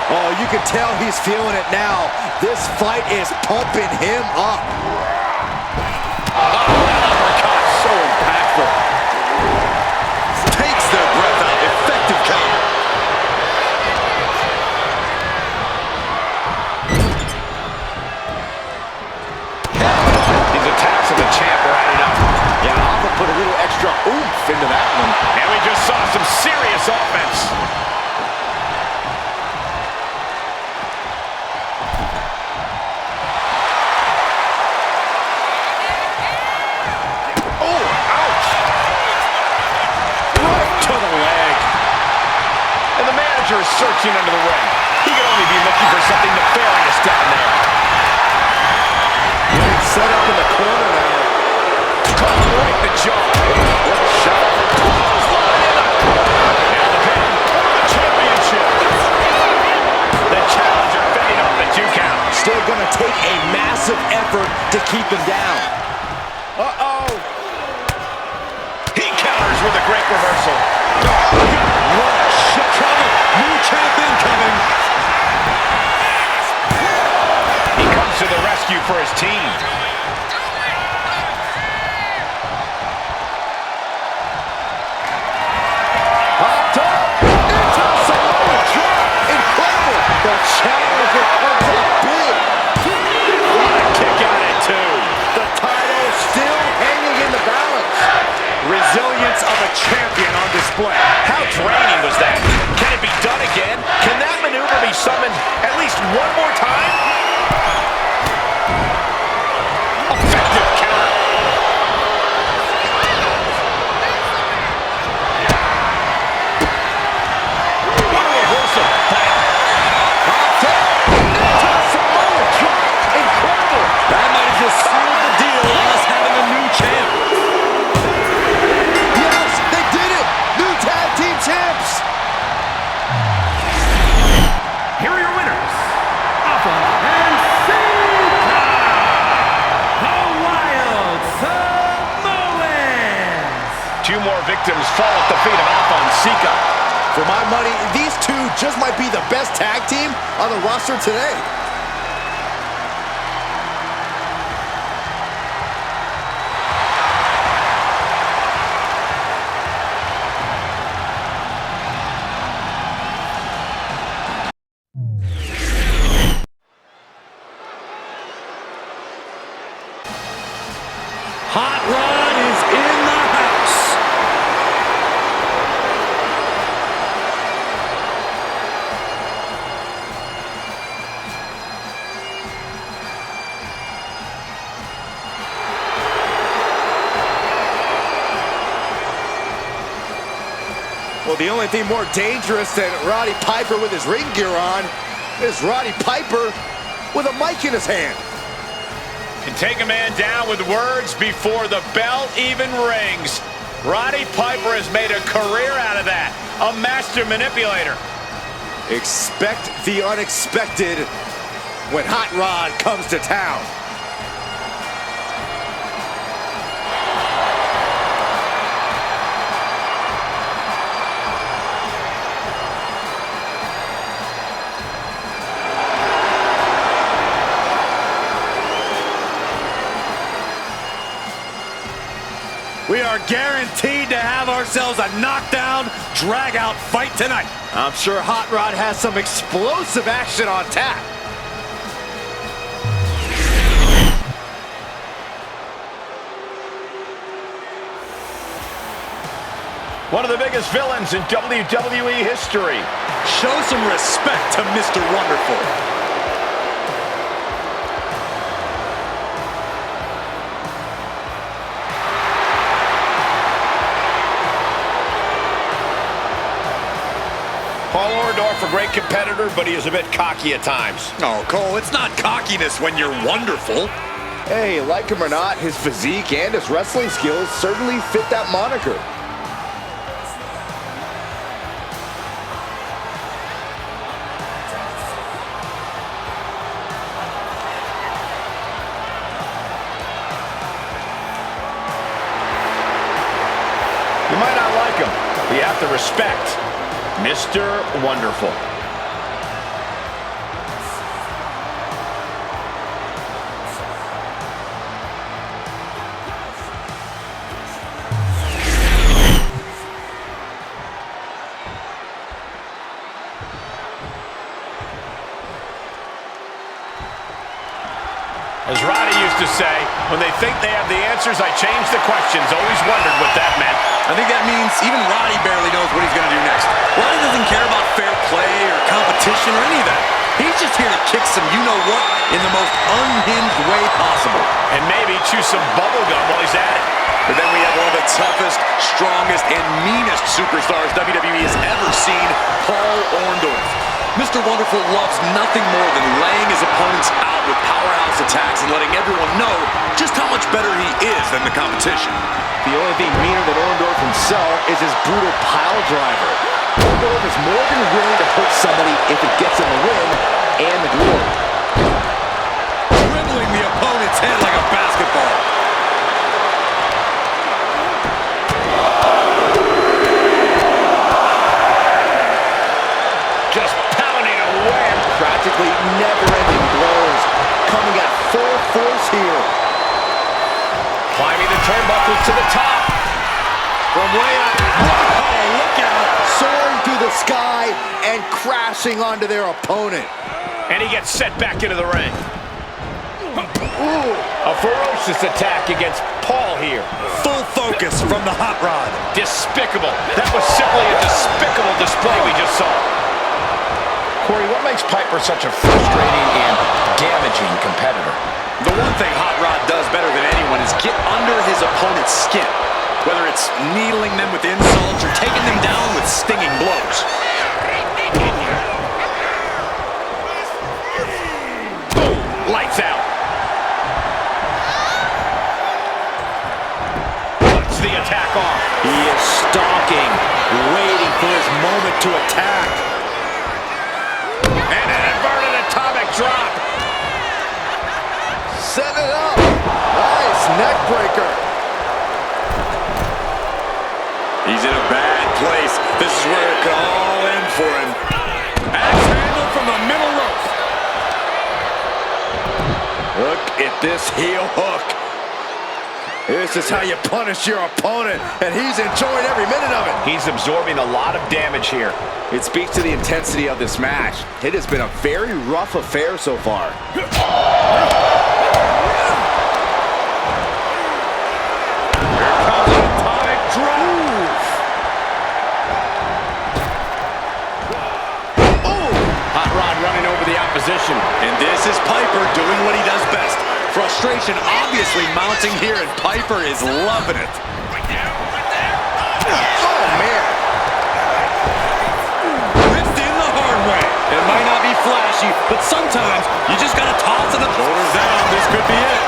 Oh, you can tell he's feeling it now. This fight is pumping him up. Uppercut, so impactful. Takes their breath out. Effective counter. These attacks of the champ are adding up. Yeah, Alpha put a little extra oomph into that one. And we just saw some serious offense. Is searching under the ring. He could only be looking for something nefarious down there. Getting set up in the corner now. Caught right in the jaw. What a shot. Clothesline in the... And the pin for the championship. The challenger fending off the 2 count. Still going to take a massive effort to keep him down. Uh-oh. He counters with a great reversal. What a shot. New champ incoming. He comes to the rescue for his team. Up top. Into the Samoa drop. Incredible. The challenger comes up big. What a kick out at 2. The title still hanging in the balance. Resilience of a champion on display. How draining was that? Can it be done again? Can that maneuver be summoned at least one more time? Effective counter. What a reversal. Up top. Into the Samoa drop. Incredible. That might have just sealed the deal on us having a new champ. Yes, they did it. New tag team champs. Here are your winners, Alpha and Sika, the Wild Samoans. 2 more victims fall at the feet of Alpha and Sika. For my money, these two just might be the best tag team on the roster today. Hot Rod is in the house. Well, the only thing more dangerous than Rowdy Piper with his ring gear on is Rowdy Piper with a mic in his hand. Can take a man down with words before the bell even rings. Rowdy Piper has made a career out of that. A master manipulator. Expect the unexpected when Hot Rod comes to town. We are guaranteed to have ourselves a knockdown, drag-out fight tonight. I'm sure Hot Rod has some explosive action on tap. one of the biggest villains in WWE history. Show some respect to Mr. Wonderful. Paul Orndorff, a great competitor, but he is a bit cocky at times. Oh, Cole, it's not cockiness when you're wonderful. Hey, like him or not, his physique and his wrestling skills certainly fit that moniker. You might not like him, but you have to respect Mr. Wonderful. As Rowdy used to say, when they think they have the answers, I change the questions. Always wondered what that meant. I think that means even Roddy barely knows what he's going to do next. Roddy doesn't care about fair play or competition or any of that. He's just here to kick some you-know-what in the most unhinged way possible. And maybe chew some bubble gum while he's at it. But then we have one of the toughest, strongest, and meanest superstars WWE has ever seen, Paul Orndorff. Mr. Wonderful loves nothing more than laying his opponents out with powerhouse attacks and letting everyone know just how much better he is than the competition. The only thing meaner than Orndorff himself is his brutal pile driver. Orndorff is more than willing to hurt somebody if it gets him the win and the glory. Dribbling the opponent's head like a basketball. Just pounding away. Practically never-ending blows coming at full force here. Climbing the turnbuckles to the top. From way up. Oh, look out. Soaring through the sky and crashing onto their opponent. And he gets set back into the ring. Ooh, a ferocious attack against Paul here. Full focus from the hot rod. Despicable. That was simply a despicable display we just saw. Corey, what makes Piper such a frustrating and damaging competitor? The one thing Hot Rod does better than anyone is get under his opponent's skin. Whether it's needling them with insults or taking them down with stinging blows. Boom! Lights out. Cuts the attack off. He is stalking, waiting for his moment to attack. And an inverted atomic drop. Set it up. Nice neck breaker. He's in a bad place. This is where it could all end for him. Axe handle from the middle rope. Look at this heel hook. This is how you punish your opponent, and he's enjoying every minute of it. He's absorbing a lot of damage here. It speaks to the intensity of this match. It has been a very rough affair so far. Here comes an atomic drop. Oh! Hot Rod running over the opposition. And this is Piper doing what he does best. Frustration obviously mounting here, and Piper is loving it. Oh, man. Ripped in the hard way. It might not be flashy, but sometimes you just gotta toss it up. Shoulders down, this could be it.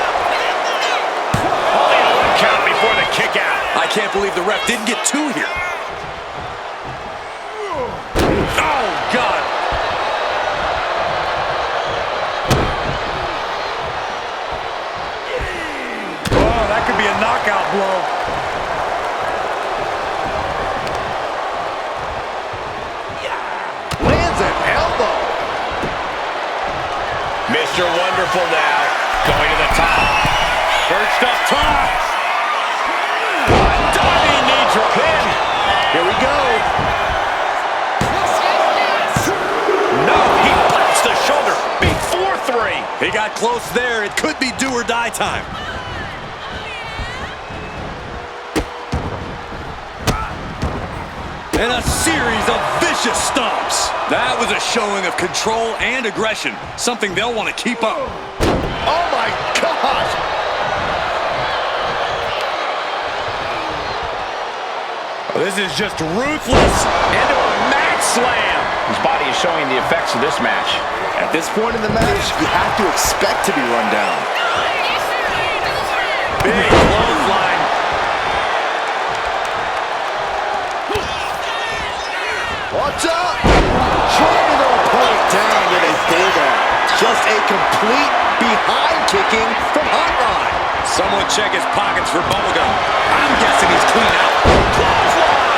Only a one count before the kick out. I can't believe the ref didn't get two here. Oh, God. Oh, that could be a knockout blow. Lands an elbow. Mr. Wonderful now, going to the top. Perched up top. Diving knee drop in. Here we go. No, he pops the shoulder. Big 4-3. He got close there. It could be do or die time. And a series of vicious stomps. That was a showing of control and aggression, something they'll want to keep up. Oh my gosh! Oh, this is just ruthless. Into a mat slam. His body is showing the effects of this match. At this point in the match, you have to expect to be run down. Big clothesline. Watch out! Driving their opponent down with a bulldog. Just a complete behind kicking from Hot Rod. Someone check his pockets for bubblegum. I'm guessing he's clean out. Clothesline!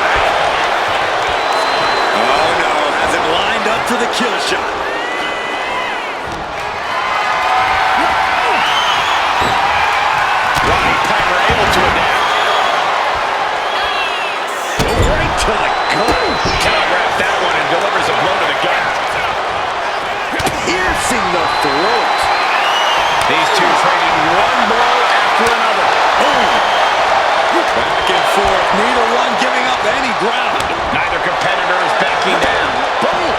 Oh no, has him lined up for the kill shot. Rowdy Piper able to adapt. Right to the gut. Telegraphed that one and delivers a blow to the gut. Piercing the throat. These two trading one blow after another. Boom! Back and forth, neither one giving up any ground. Neither competitor is backing down. Boom!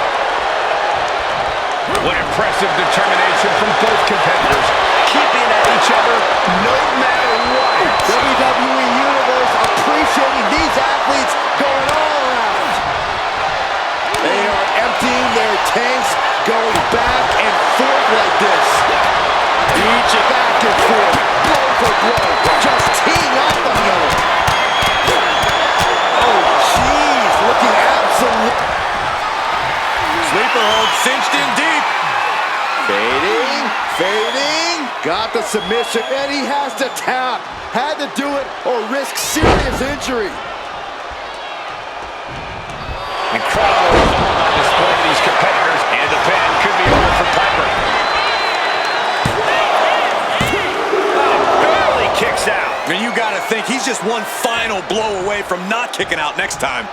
What impressive determination from both competitors. Keeping at each other no matter what. WWE Universe appreciating these athletes going all out. They are emptying their tanks, going back and forth like this. Each back and forth, blow for blow, just teeing off on the other. Oh, jeez, looking absolute. Sleeper hold cinched in deep. Fading, fading. Got the submission, and he has to tap. Had to do it or risk serious injury. Incredible resolve on display of these competitors, and the pin could be over for Piper. Oh, barely kicks out. And you gotta think he's just one final blow away from not kicking out next time.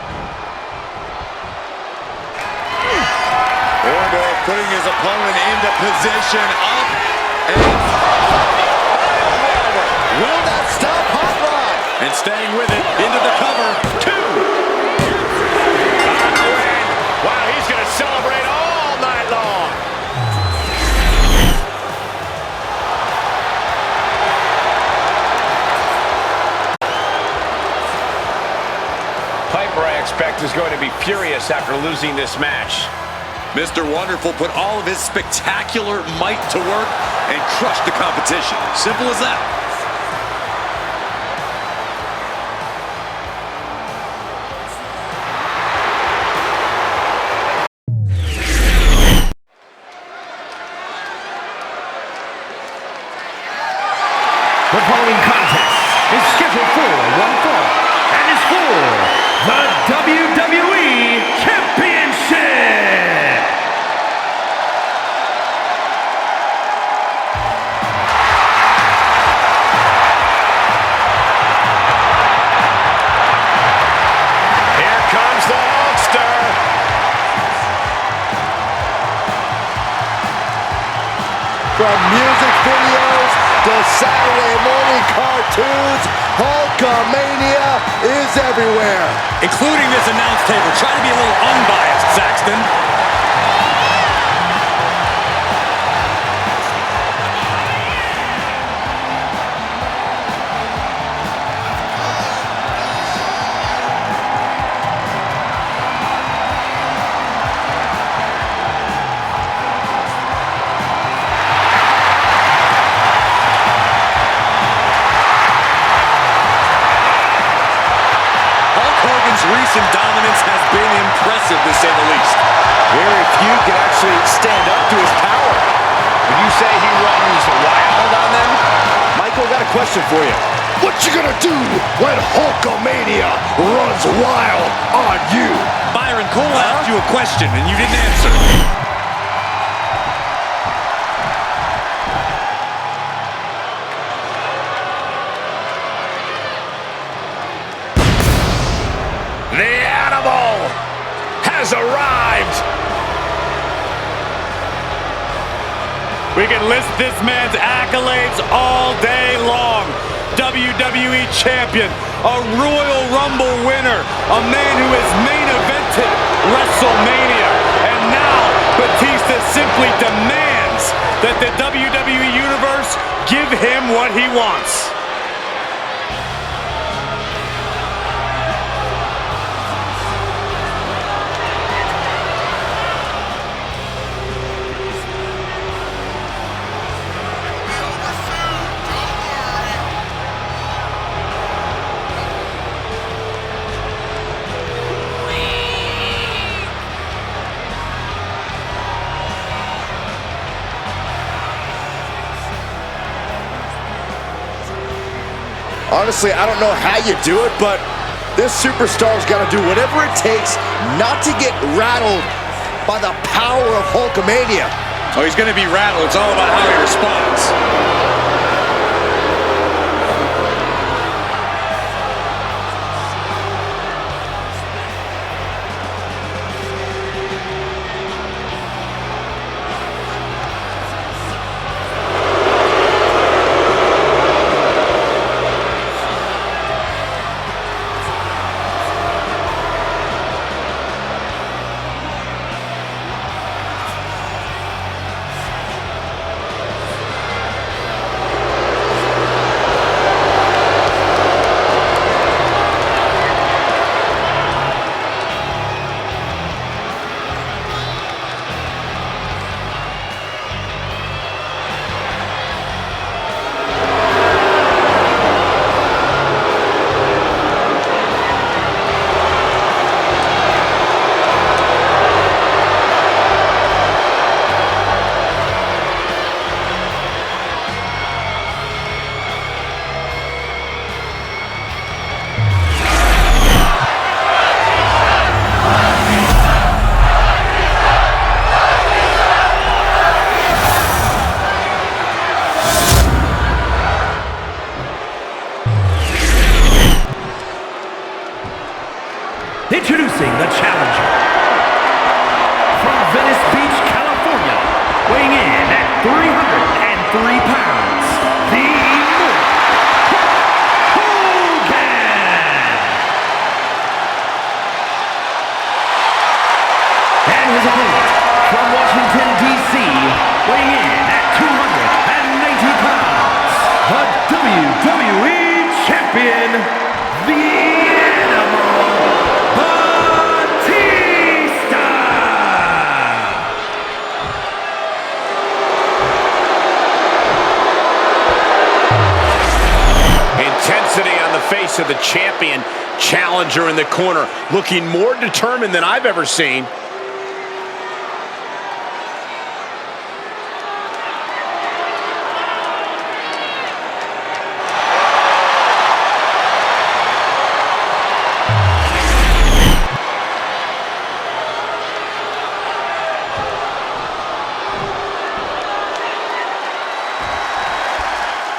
Ordo putting his opponent into position, up and Will that stop Hot Rod? and staying with it into the cover. Two. On the win. Wow, he's going to celebrate all night long. Piper, I expect, is going to be furious after losing this match. Mr. Wonderful put all of his spectacular might to work and crushed the competition. Simple as that. The following contest is scheduled for one fall and is for the WWE Championship. Here comes the Hulkster. From music videos to Saturday morning cartoons, Hulkamania is everywhere. Including this announce table. Try to be a little unbiased, Saxton. Recent dominance has been impressive, to say the least. Very few can actually stand up to his power. Would you say he runs wild on them? Michael, got a question for you. What you gonna do when Hulkamania runs wild on you? Byron, Cole asked you a question and you didn't answer. The animal has arrived. We can list this man's accolades all day long. WWE champion, a Royal Rumble winner, a man who has main evented WrestleMania, and now Batista simply demands that the WWE Universe give him what he wants. Honestly, I don't know how you do it, but this superstar's got to do whatever it takes not to get rattled by the power of Hulkamania. Oh, he's going to be rattled. It's all about how he responds. Introducing the challenger from Venice Beach, California, weighing in at 303 pounds, the HOGAN! And his opponent from Washington, D.C., weighing in at 290 pounds, the WWE Champion, the Intensity on the face of the champion, challenger in the corner, looking more determined than I've ever seen.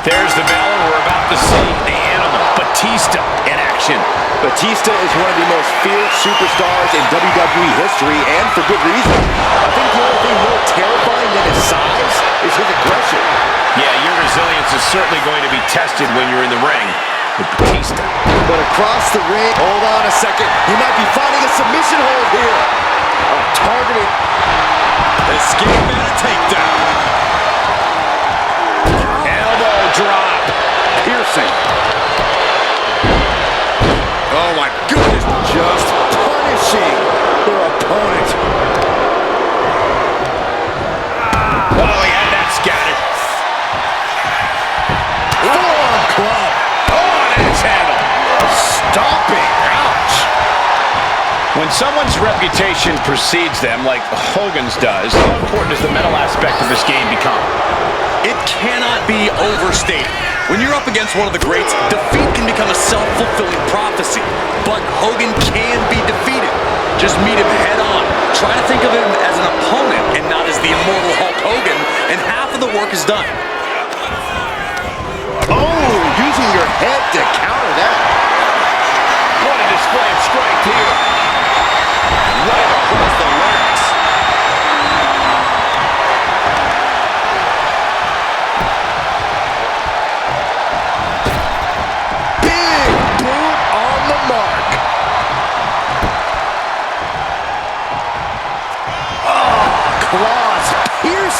There's the bell, and we're about to see the animal, Batista, in action. Batista is one of the most feared superstars in WWE history, and for good reason. I think the only thing more terrifying than his size is his aggression. Yeah, your resilience is certainly going to be tested when you're in the ring with Batista. But across the ring, hold on a second, he might be finding a submission hold here. Targeting. Escape and a takedown. Drop. Piercing. Oh my goodness. Just punishing their opponent. Oh, yeah, that's got it. Forearm club. Oh, that's handle. Stomping. Ouch. When someone's reputation precedes them, like Hogan's does, how important does the mental aspect of this game become? It cannot be overstated. When you're up against one of the greats, defeat can become a self-fulfilling prophecy. But Hogan can be defeated. Just meet him head on. Try to think of him as an opponent and not as the immortal Hulk Hogan, and half of the work is done. Oh, using your head to counter that. What a display of strength here. Right across the legs. Big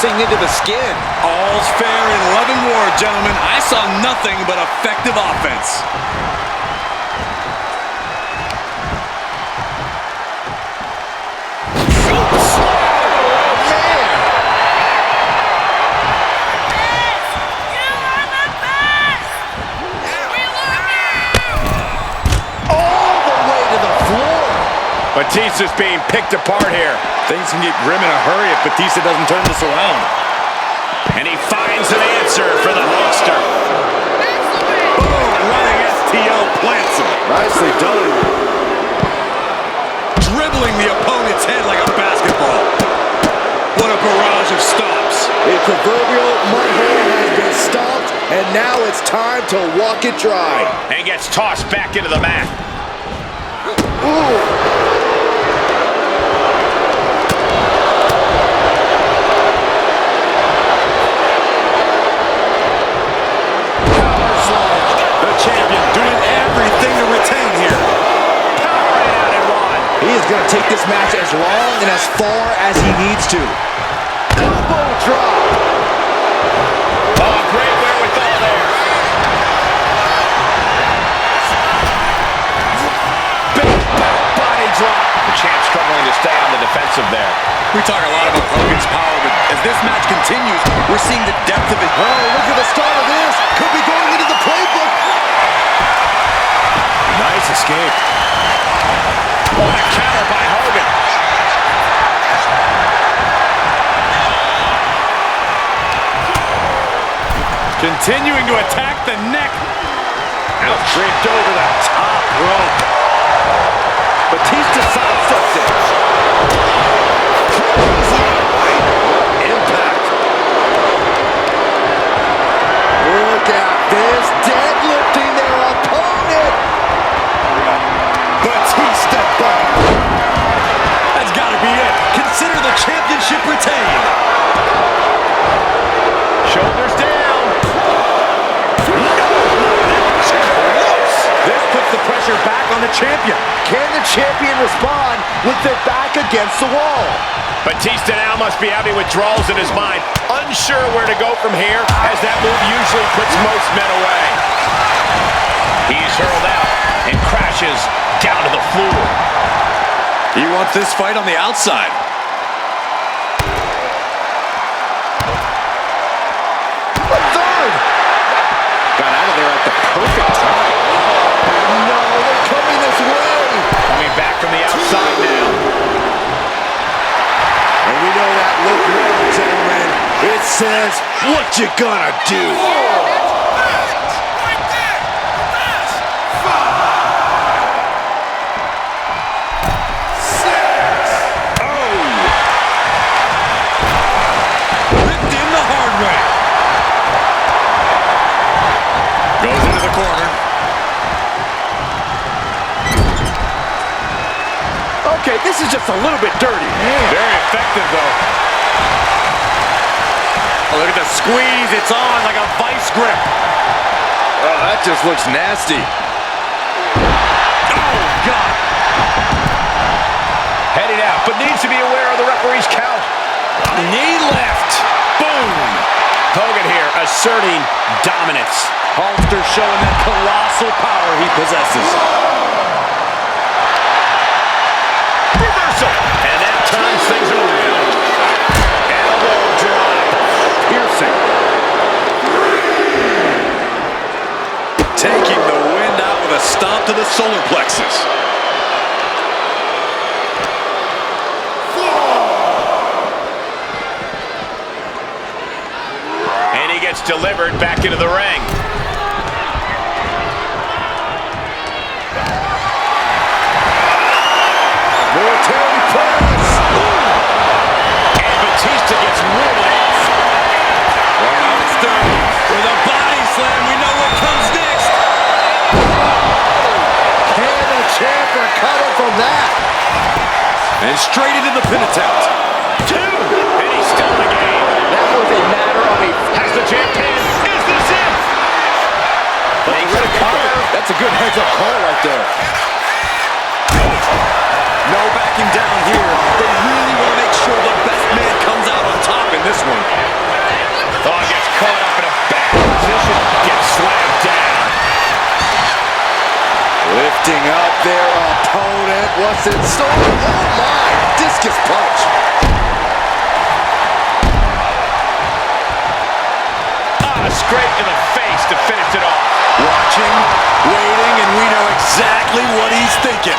piercing into the skin. All's fair in love and war, gentlemen. I saw nothing but effective offense. Batista's being picked apart here. Things can get grim in a hurry if Batista doesn't turn this around. And he finds an answer for the Hulkster. Boom! Running STO plants him. Nicely done. Dribbling the opponent's head like a basketball. What a barrage of stops. A proverbial mud hole has been stomped, and now it's time to walk it dry. And gets tossed back into the mat. Ooh. Champion doing everything to retain here. Powering out at one. He is going to take this match as long and as far as he needs to. Elbow drop. Oh, great wherewithal there. Big body drop. The champ struggling to stay on the defensive there. We talk a lot about Hogan's power, but as this match continues, we're seeing the depth of it. Oh, look at the start of this. Could be going into the playbook. Nice escape. What a counter by Hogan. Continuing to attack the neck. Out draped over the top rope. Batista sidesteps it. Impact. Look at this. Deadlifting their opponent. Batista bomb. That's got to be it. Consider the championship retained. Shoulders down. This puts the pressure back on the champion. Can the champion respond with their back against the wall? Batista now must be having withdrawals in his mind. Unsure where to go from here, as that move usually puts most men away. He's hurled out and crashes down to the floor. He wants this fight on the outside. A third! Got out of there at the perfect time. No, they're coming this way! Coming back from the outside now. And we know that look well, gentlemen. It says, what you gonna do? Ripped in the hard way. Goes into the corner. Okay, this is just a little bit dirty. Very effective, though. Oh, look at the squeeze. It's on like a vice grip. Oh, that just looks nasty. Oh, God. Headed out, but needs to be aware of the referee's count. Knee left. Boom. Hogan here asserting dominance. Hulkster showing that colossal power he possesses. Reversal. And that turns things around. Elbow drop. Piercing. Taking the wind out with a stomp to the solar plexus. And he gets delivered back into the ring. Military press. And Batista gets riddled off. Hulkster with a body slam. We know what comes next. Can the champ recover from that? And straight into the pin attempt. Two. And he's still in the game. That was a matter of a... Has the champ pinned? Is this it? That's a good heads-up call right there. No backing down here. They really want to make sure the best man comes comes out on top in this one. Oh, gets caught up in a bad position. Gets slammed down. Lifting up their opponent. What's in store? Oh my! Discus punch. Straight to the face to finish it off. Watching, waiting, and we know exactly what he's thinking.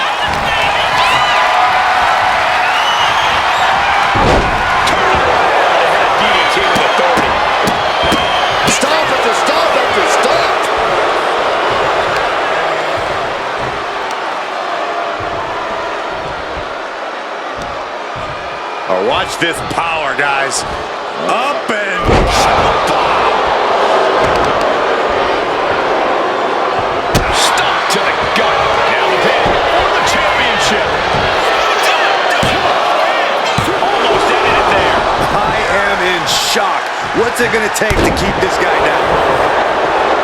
Turn around and hit a DDT with authority. Stop after stop after stop. Oh, watch this power, guys. Up and to the gut. Now the pin for the championship. Almost ended it there. I am in shock. What's it going to take to keep this guy down?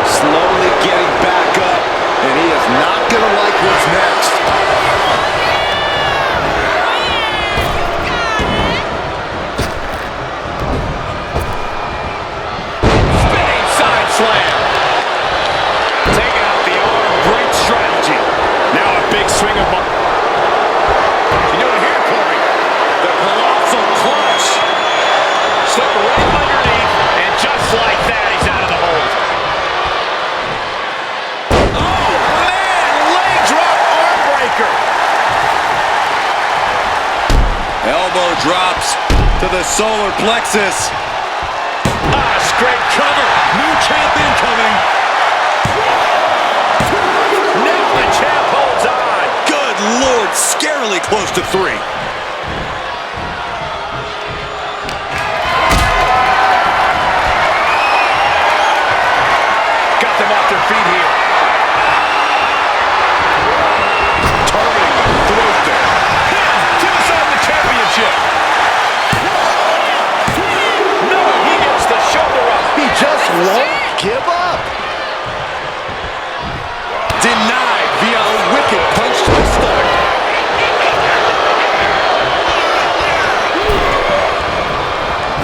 Slowly getting back up, and he is not going to like what's next. Spinning side slam. Taking out the arm. Great strategy. Now a big swing of... You doing here, Corey? The colossal clutch. Slip right underneath, and just like that, he's out of the hold. Oh, man! Leg drop arm breaker. Elbow drops to the solar plexus. Straight cover. New champion coming. Now the champ holds on. Good Lord, scarily close to 3. Got them off their feet here. Targeting the throat there. To decide the championship. No, he gets the shoulder up. He just won't give up. Denied via a wicked punch to the stomach.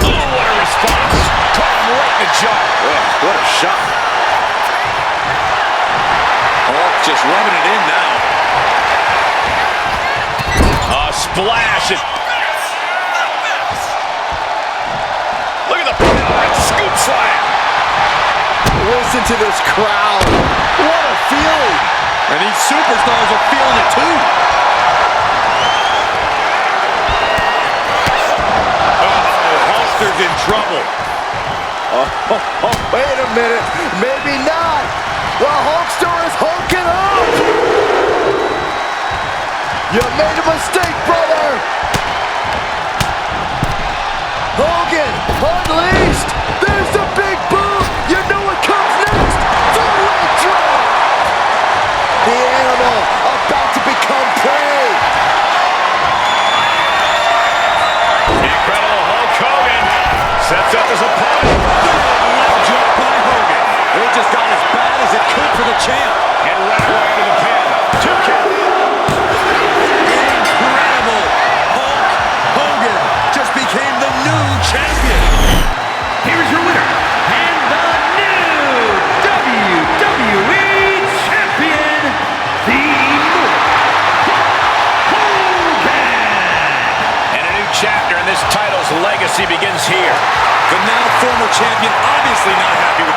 Oh, what a response. Caught him right in the jaw. Oh, what a shot. Hulk just rubbing it in now. A splash. Look at the scoop slam. Listen to this crowd. What a feeling. And these superstars are feeling it too. Hulkster's in trouble. Oh, wait a minute. Maybe not. The Hulkster is hulking up. You made a mistake, brother. Hogan unleashed. There's the big boom. You know what comes next. The leg drop. The animal about to become prey. Incredible Hulk Hogan sets up his opponent. Leg drop by Hogan. It just got as bad as it could for the champ. And right away to the pin. 2 count. Incredible. Hulk Hogan just became the new champion. Here's your winner, and the new WWE Champion, the Hogan. And a new chapter in this title's legacy begins here. The now former champion obviously not happy with